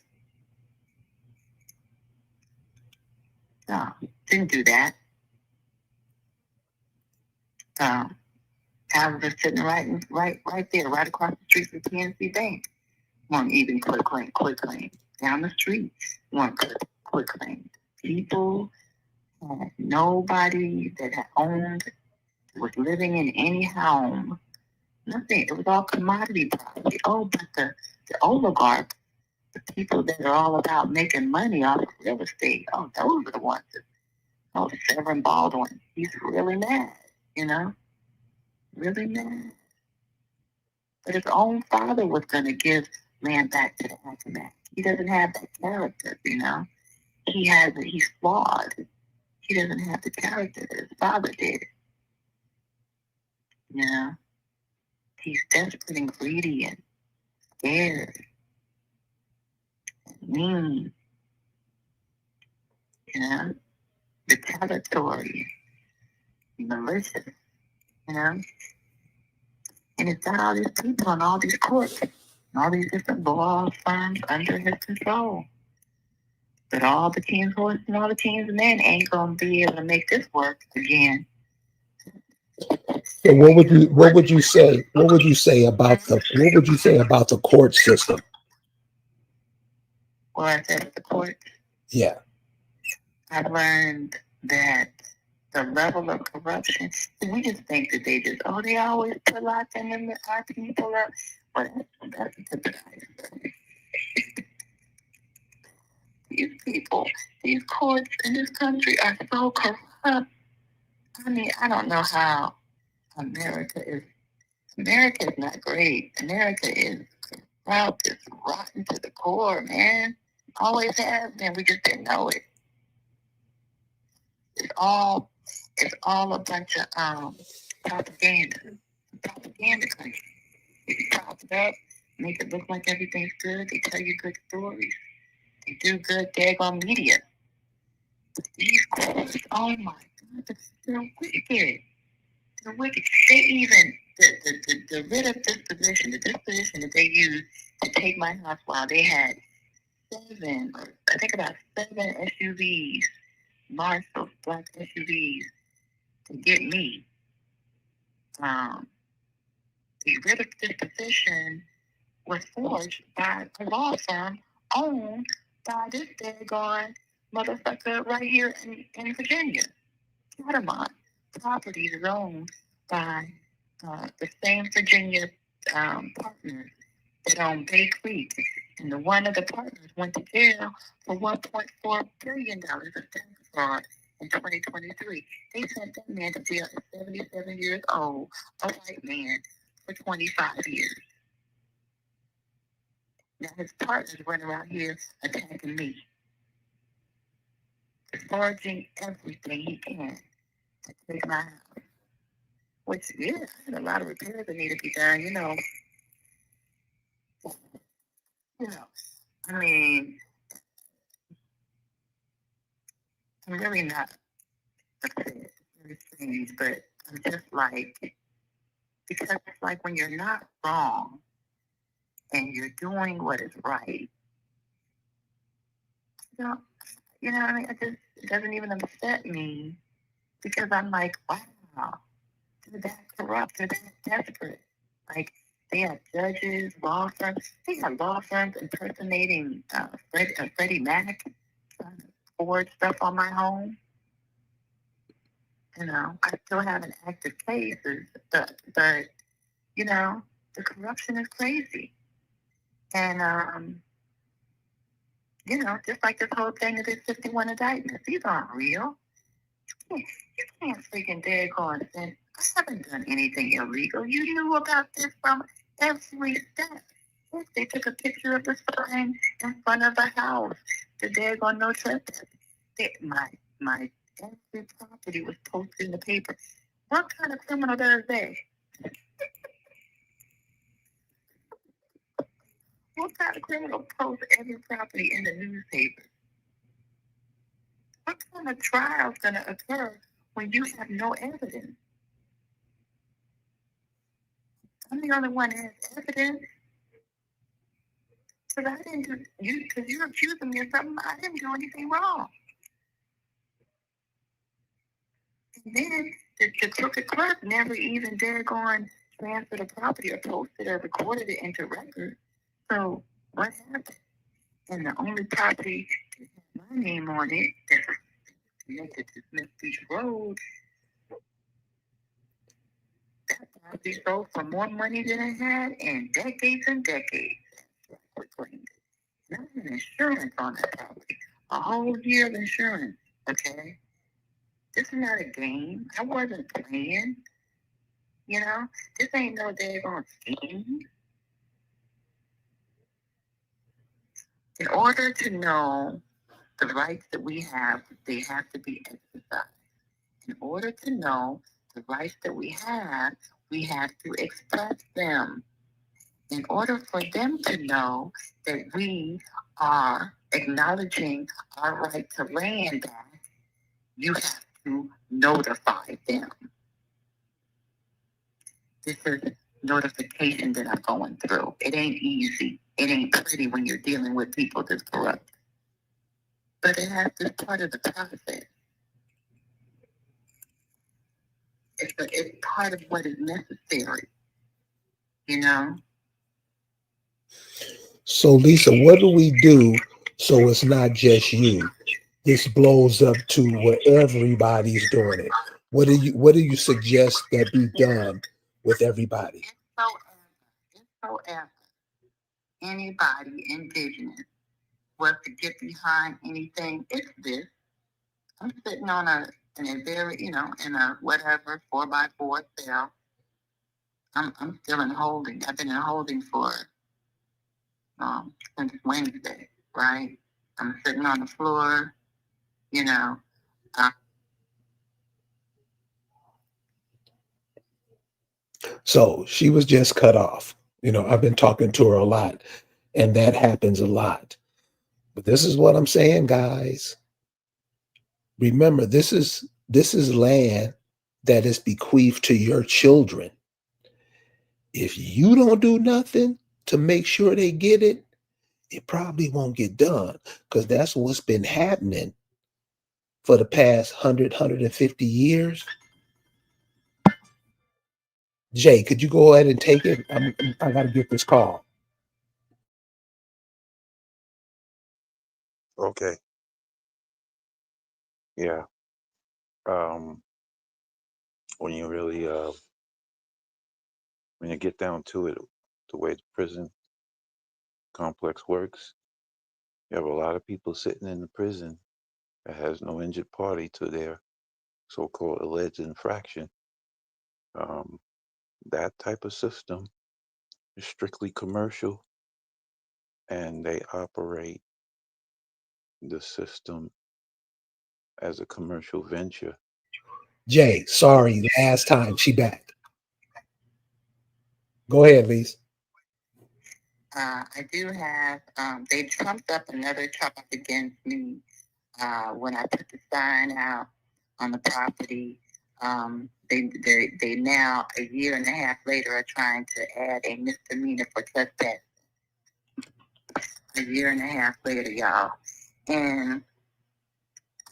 No, didn't do that. Houses are sitting right there, right across the street from PNC Bank. Weren't even quick claim. Down the street, weren't quick claim. People had nobody that had owned, was living in any home. Nothing. It was all commodity property. Oh, but the oligarchs, the people that are all about making money off of real estate, oh, those are the ones that, oh, Severin Baldwin, he's really mad, you know? Really mad. But his own father was going to give land back to the Ackerman. He doesn't have that character, you know? He's flawed. He doesn't have the character that his father did. You know? He's desperate and greedy and scared and mean, you know? Retaliatory, malicious, you know? And it's got all these people and all these courts and all these different law firms under his control. But all the teams horse and all the teams men ain't gonna be able to make this work again. So what would you say about the court system? Well, I said at the court, Yeah. I've learned that the level of corruption, we just think that they always put lots in them, our people up. But that's the tip of the iceberg. These people, these courts in this country are so corrupt. I mean, I don't know how America is not great. America is corrupt, it's rotten to the core, man. Always has been. We just didn't know it. It's all a bunch of propaganda. Propaganda country. If you prop it up, make it look like everything's good, they tell you good stories. They do good daggone media. But these courts, oh my God, they're wicked. They're wicked. They even the rid of this position, the disposition that they used to take my house while they had about seven SUVs, Marshall black SUVs to get me. The rid of this position was forged by a law firm owned by this daggone motherfucker right here in Virginia. Catamount Properties is owned by the same Virginia partners that own Bay Creek. And one of the partners went to jail for $1.4 billion of tax fraud in 2023. They sent that man to jail at 77 years old, a white man, for 25 years. Now his partners went around here attacking me, forging everything he can to take my house. Which, yeah, I had a lot of repairs that need to be done, you know. I mean, I'm really not upset. It's very strange, but I'm just like, because it's like when you're not wrong and you're doing what is right, you know, what I mean? It doesn't even upset me because I'm like, wow, they're that corrupt, they're that desperate. Like, they have judges, law firms. They have law firms impersonating Freddie Mac, trying to forge stuff on my home. I still have an active case, but the corruption is crazy. And just like this whole thing of this 51 indictments, these aren't real. You can't freaking daggone say, I haven't done anything illegal. You knew about this from every step. Yes, they took a picture of the sign in front of the house. The daggone no trespass. My every property was posted in the paper. What kind of criminal does that? What kind of criminal posts every property in the newspaper? What kind of trial is going to occur when you have no evidence? I'm the only one that has evidence. Because I didn't do you. Because you're accusing me of something I didn't do anything wrong. And then the crooked clerk never even dare go and transfer the property or post it or recorded it into record. So what happened? And the only property that had my name on it that's connected to Smith Beach Road, that property sold for more money than it had in decades and decades. And I had insurance on that property, a whole year of insurance. Okay, this is not a game. I wasn't playing. This ain't no daggone scheme. In order to know the rights that we have, they have to be exercised. In order to know the rights that we have to express them. In order for them to know that we are acknowledging our right to land back, you have to notify them. This is notification that I'm going through. It ain't easy. It ain't pretty when you're dealing with people that's corrupt. But it's part of the process. It's part of what is necessary. So Lisa, what do we do so it's not just you? This blows up to where everybody's doing it. What do you suggest that be done with everybody? If so anybody indigenous was to get behind anything, it's this. I'm sitting in a very, in a whatever 4x4 cell. I'm still in holding. I've been in holding for since Wednesday, right? I'm sitting on the floor, So she was just cut off. I've been talking to her a lot, and that happens a lot. But this is what I'm saying, guys. Remember, this is land that is bequeathed to your children. If you don't do nothing to make sure they get it, it probably won't get done, because that's what's been happening for the past 150 years. Jay, could you go ahead and take it? I got to get this call. Okay. Yeah. When you really when you get down to it, the way the prison complex works, you have a lot of people sitting in the prison that has no injured party to their so-called alleged infraction. That type of system is strictly commercial, and they operate the system as a commercial venture. Jay, sorry, last time she back. Go ahead, Lisa. I do have, they trumped up another charge against me when I put the sign out on the property, they now, a year and a half later, are trying to add a misdemeanor for trespass. A year and a half later, y'all. And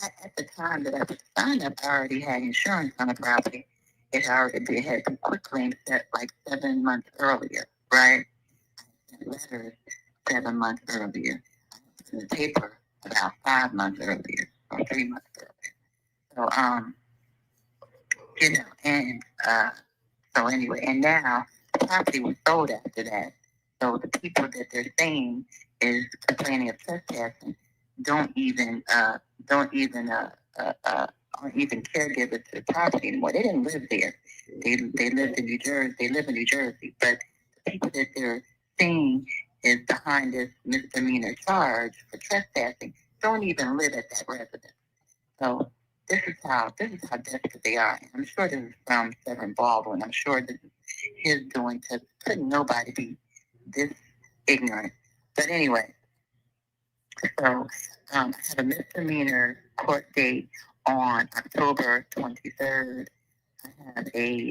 at the time that I put the sign up, I already had insurance on the property. It already had been quick claims set like 7 months earlier, right? I sent letters 7 months earlier. I put in the paper about 5 months earlier or 3 months earlier. So, you know, and so anyway, and now the property was sold after that. So the people that they're saying is complaining of trespassing don't even aren't even caregivers to the property anymore. They didn't live there. They lived in New Jersey. They live in New Jersey, but the people that they're saying is behind this misdemeanor charge for trespassing don't even live at that residence. So this is how desperate they are. And I'm sure this is from Severin Baldwin. I'm sure this is his doing, because couldn't nobody be this ignorant. But anyway, so I have a misdemeanor court date on October 23rd. I have a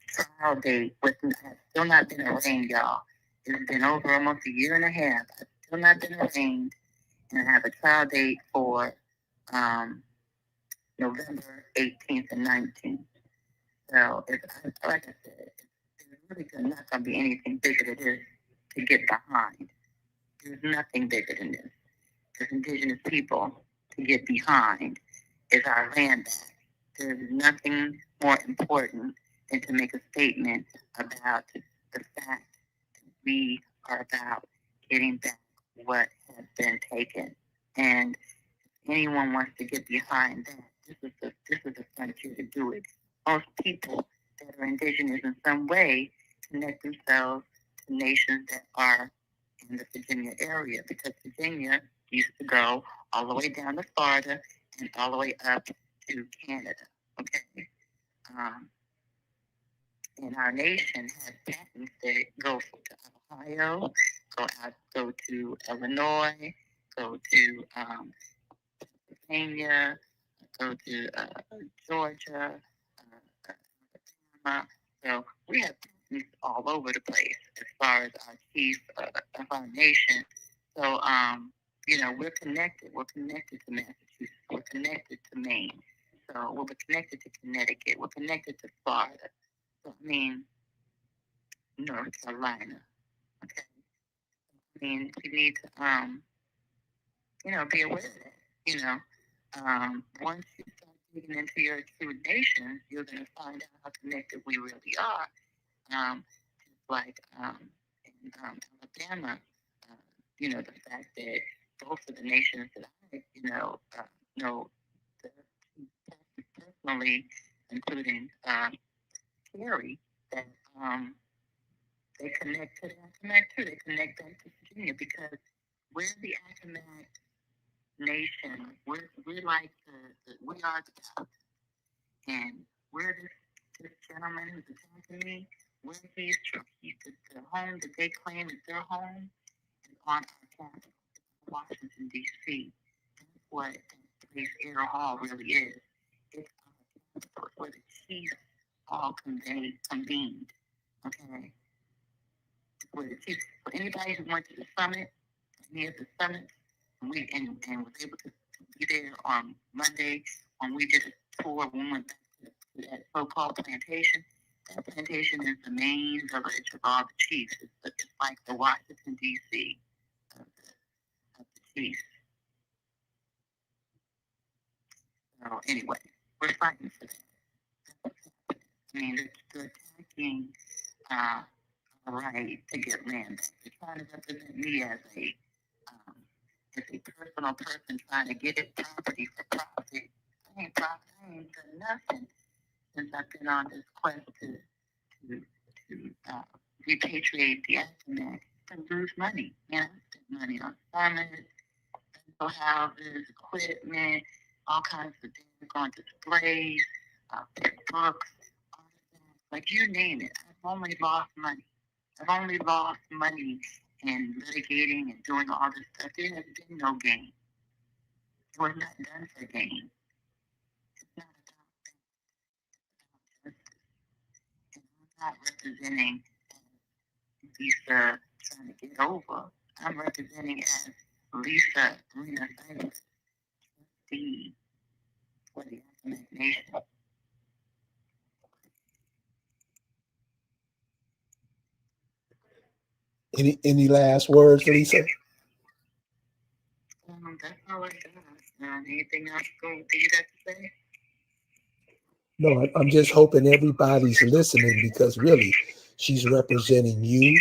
trial date with has still not been arraigned, y'all. It's been over almost a year and a half. I've still not been arraigned, and I have a trial date for November 18th and 19th. So, like I said, it's really not going to be anything bigger than this to get behind. There's nothing bigger than this. As indigenous people, to get behind is our land back. There's nothing more important than to make a statement about the fact that we are about getting back what has been taken. And if anyone wants to get behind that, this is the frontier to do it. Most people that are indigenous in some way connect themselves to nations that are in the Virginia area, because Virginia used to go all the way down to Florida and all the way up to Canada. Okay. And our nation has patents that go to Ohio, go to Illinois, go to Pennsylvania, go to Georgia, Alabama. So we have patents all over the place as far as our chief of our nation. So, you know, we're connected. We're connected to Massachusetts. We're connected to Maine. So we're connected to Connecticut. We're connected to Florida. So, I mean, North Carolina. Okay. I mean, you need to, you know, be aware of that. You know, once you start digging into your true nation, you're going to find out how connected we really are. Just like in Alabama, you know, the fact that both of the nations that I, know personally, including Kerry, that they connect to the Accomack too. They connect back to Virginia, because we're the Accomack nation. We're like we are the South, and we're this gentleman who's attacking me. Where he's the home that they claim is their home is on our capital, Washington D.C. That's what place Air Hall really is. It's our capital, where the chiefs all convened. Okay, where the chiefs. For anybody who went to the summit, any of the summits, and was able to be there on Monday when we did a tour. When we went back to that so-called plantation. That plantation is the main village of all the chiefs. It's like the Washington D.C. of the chiefs. So anyway, we're fighting for that. I mean, they're attacking our right to get land back. They're trying to represent me as a personal person trying to get it property for profit. I ain't done nothing since I've been on this quest to repatriate the Accomack and lose money. Man, I spent money on summits, rental houses, equipment, all kinds of things, on displays, books, artifacts, like you name it. I've only lost money. I've only lost money in litigating and doing all this stuff. There has been no gain. We're not done for gain. It's not about justice. And I'm not representing Lisa trying to get over. I'm representing as Lisa Rena Thanks, the for the Ultimate Nation. Any last words, Lisa? That's all I got. Anything else that you got to say? No, I'm just hoping everybody's listening because really, she's representing you.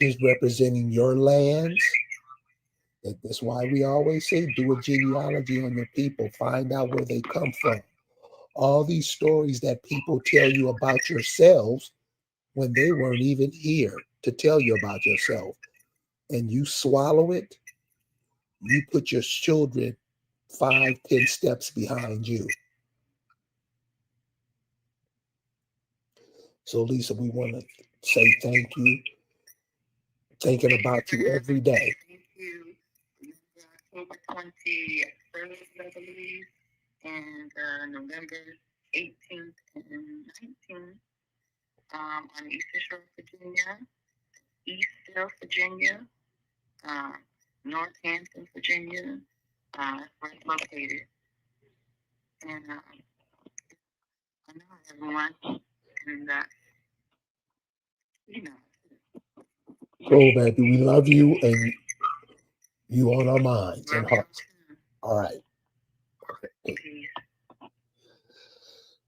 She's representing your lands. That's why we always say do a genealogy on your people, find out where they come from. All these stories that people tell you about yourselves when they weren't even here to tell you about yourself, and you swallow it, you put your children 5, 10 steps behind you. So, Lisa, we want to say thank you, thinking about you every day. Thank you. October 21st, I believe, and November 18th and 19th on Eastern Shore, Virginia, Eastville, Virginia, Northampton, Virginia. Where it's located. And I know everyone, and you know. So, baby, we love you, and you on our minds and hearts. All right. Peace.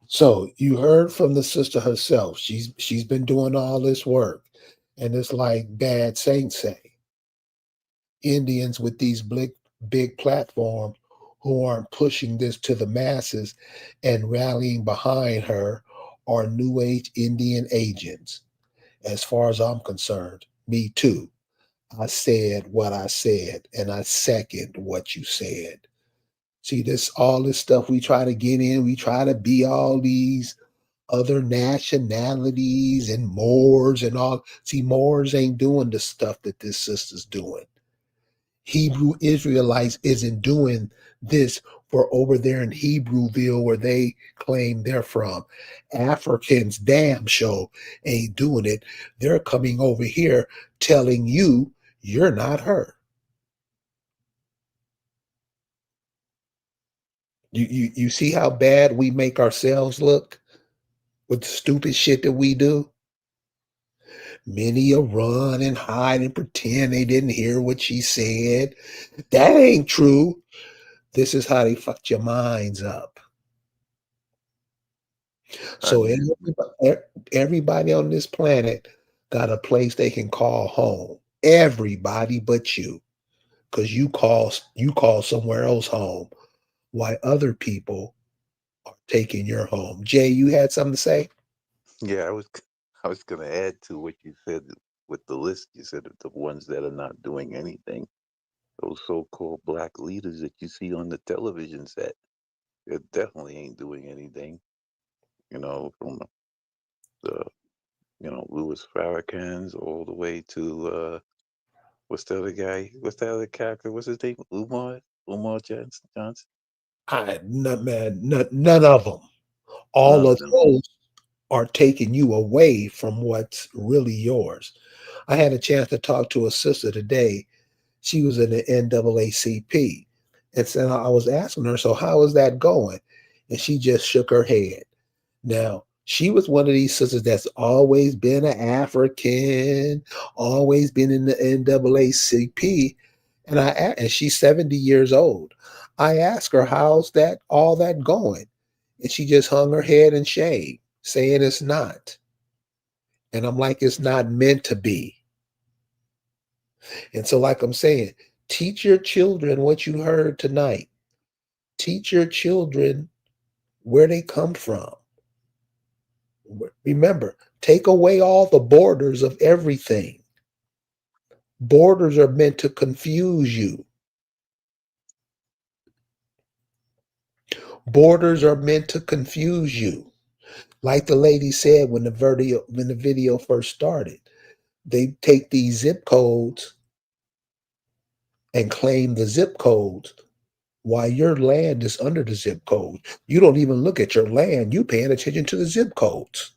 So you heard from the sister herself. She's been doing all this work, and it's like Bad Saints say, Indians with these big platform who aren't pushing this to the masses and rallying behind her are New Age Indian agents. As far as I'm concerned, me too. I said what I said, and I second what you said. See, all this stuff we try to get in, we try to be all these other nationalities and Moors and all. See, Moors ain't doing the stuff that this sister's doing. Hebrew Israelites isn't doing this for over there in Hebrewville where they claim they're from. Africans damn show ain't doing it. They're coming over here telling you you're not her. You see how bad we make ourselves look with the stupid shit that we do? Many will run and hide and pretend they didn't hear what she said. That ain't true. This is how they fucked your minds up. So everybody on this planet got a place they can call home. Everybody but you. Because you call somewhere else home. Why other people are taking your home. Jay, you had something to say? Yeah, I was gonna add to what you said with the list. You said the ones that are not doing anything. Those so-called black leaders that you see on the television set, they definitely ain't doing anything. From the Louis Farrakhan's all the way to what's the other guy? What's the other character? What's his name? Umar Johnson. None of them. All None of of them. those are taking you away from what's really yours. I had a chance to talk to a sister today. She was in the NAACP. And so I was asking her, so how is that going? And she just shook her head. Now, she was one of these sisters that's always been an African, always been in the NAACP. And she's 70 years old. I asked her, how's that all that going? And she just hung her head in shame, saying it's not. And I'm like, it's not meant to be. And so, like I'm saying, teach your children what you heard tonight. Teach your children where they come from. Remember, take away all the borders of everything. Borders are meant to confuse you. Borders are meant to confuse you. Like the lady said when the video first started, they take these zip codes and claim the zip codes, while your land is under the zip code. You don't even look at your land. You paying attention to the zip codes.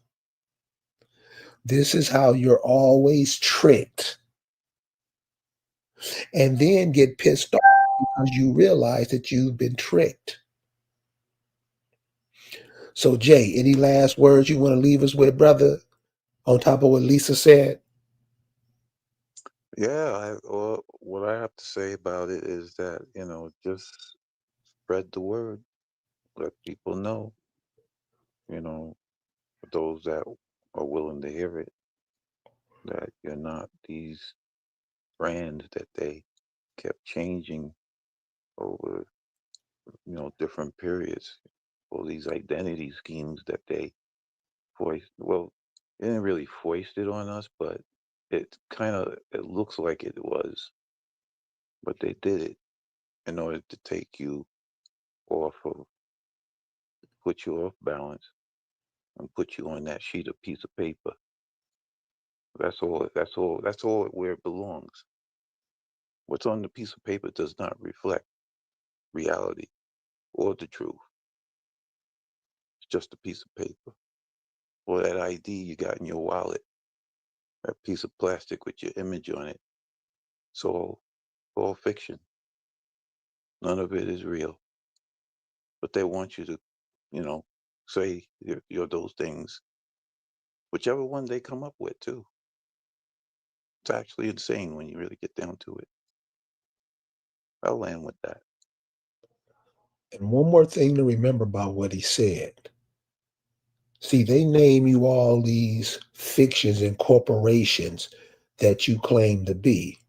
This is how you're always tricked, and then get pissed off because you realize that you've been tricked. So, Jay, any last words you want to leave us with, brother, on top of what Lisa said? Yeah, what I have to say about it is that, just spread the word, let people know, for those that are willing to hear it, that you're not these brands that they kept changing over, different periods, or these identity schemes that they foist. Well, they didn't really foist it on us, but it looks like it was, but they did it in order to take you off of, put you off balance and put you on that sheet of piece of paper. That's all. That's all. That's all where it belongs. What's on the piece of paper does not reflect reality or the truth. It's just a piece of paper. Or that ID you got in your wallet, that piece of plastic with your image on it. It's all fiction. None of it is real. But they want you to, you know, say you're those things, whichever one they come up with, too. It's actually insane when you really get down to it. I'll land with that. And one more thing to remember about what he said. See, they name you all these fictions and corporations that you claim to be.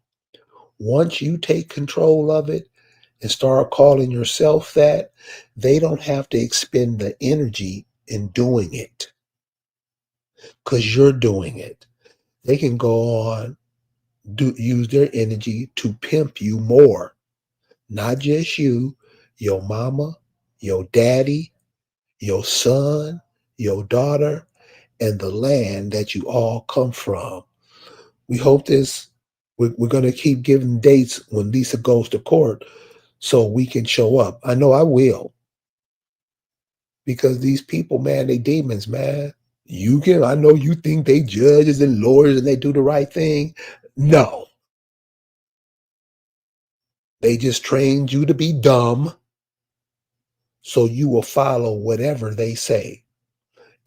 Once you take control of it and start calling yourself that, they don't have to expend the energy in doing it because you're doing it. They can go on, use their energy to pimp you more. Not just you, your mama, your daddy, your son, your daughter, and the land that you all come from. We hope we're going to keep giving dates when Lisa goes to court so we can show up. I know I will. Because these people, man, they demons, man. I know you think they judges and lawyers and they do the right thing. No. They just trained you to be dumb so you will follow whatever they say.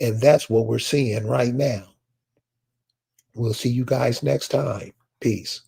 And that's what we're seeing right now. We'll see you guys next time. Peace.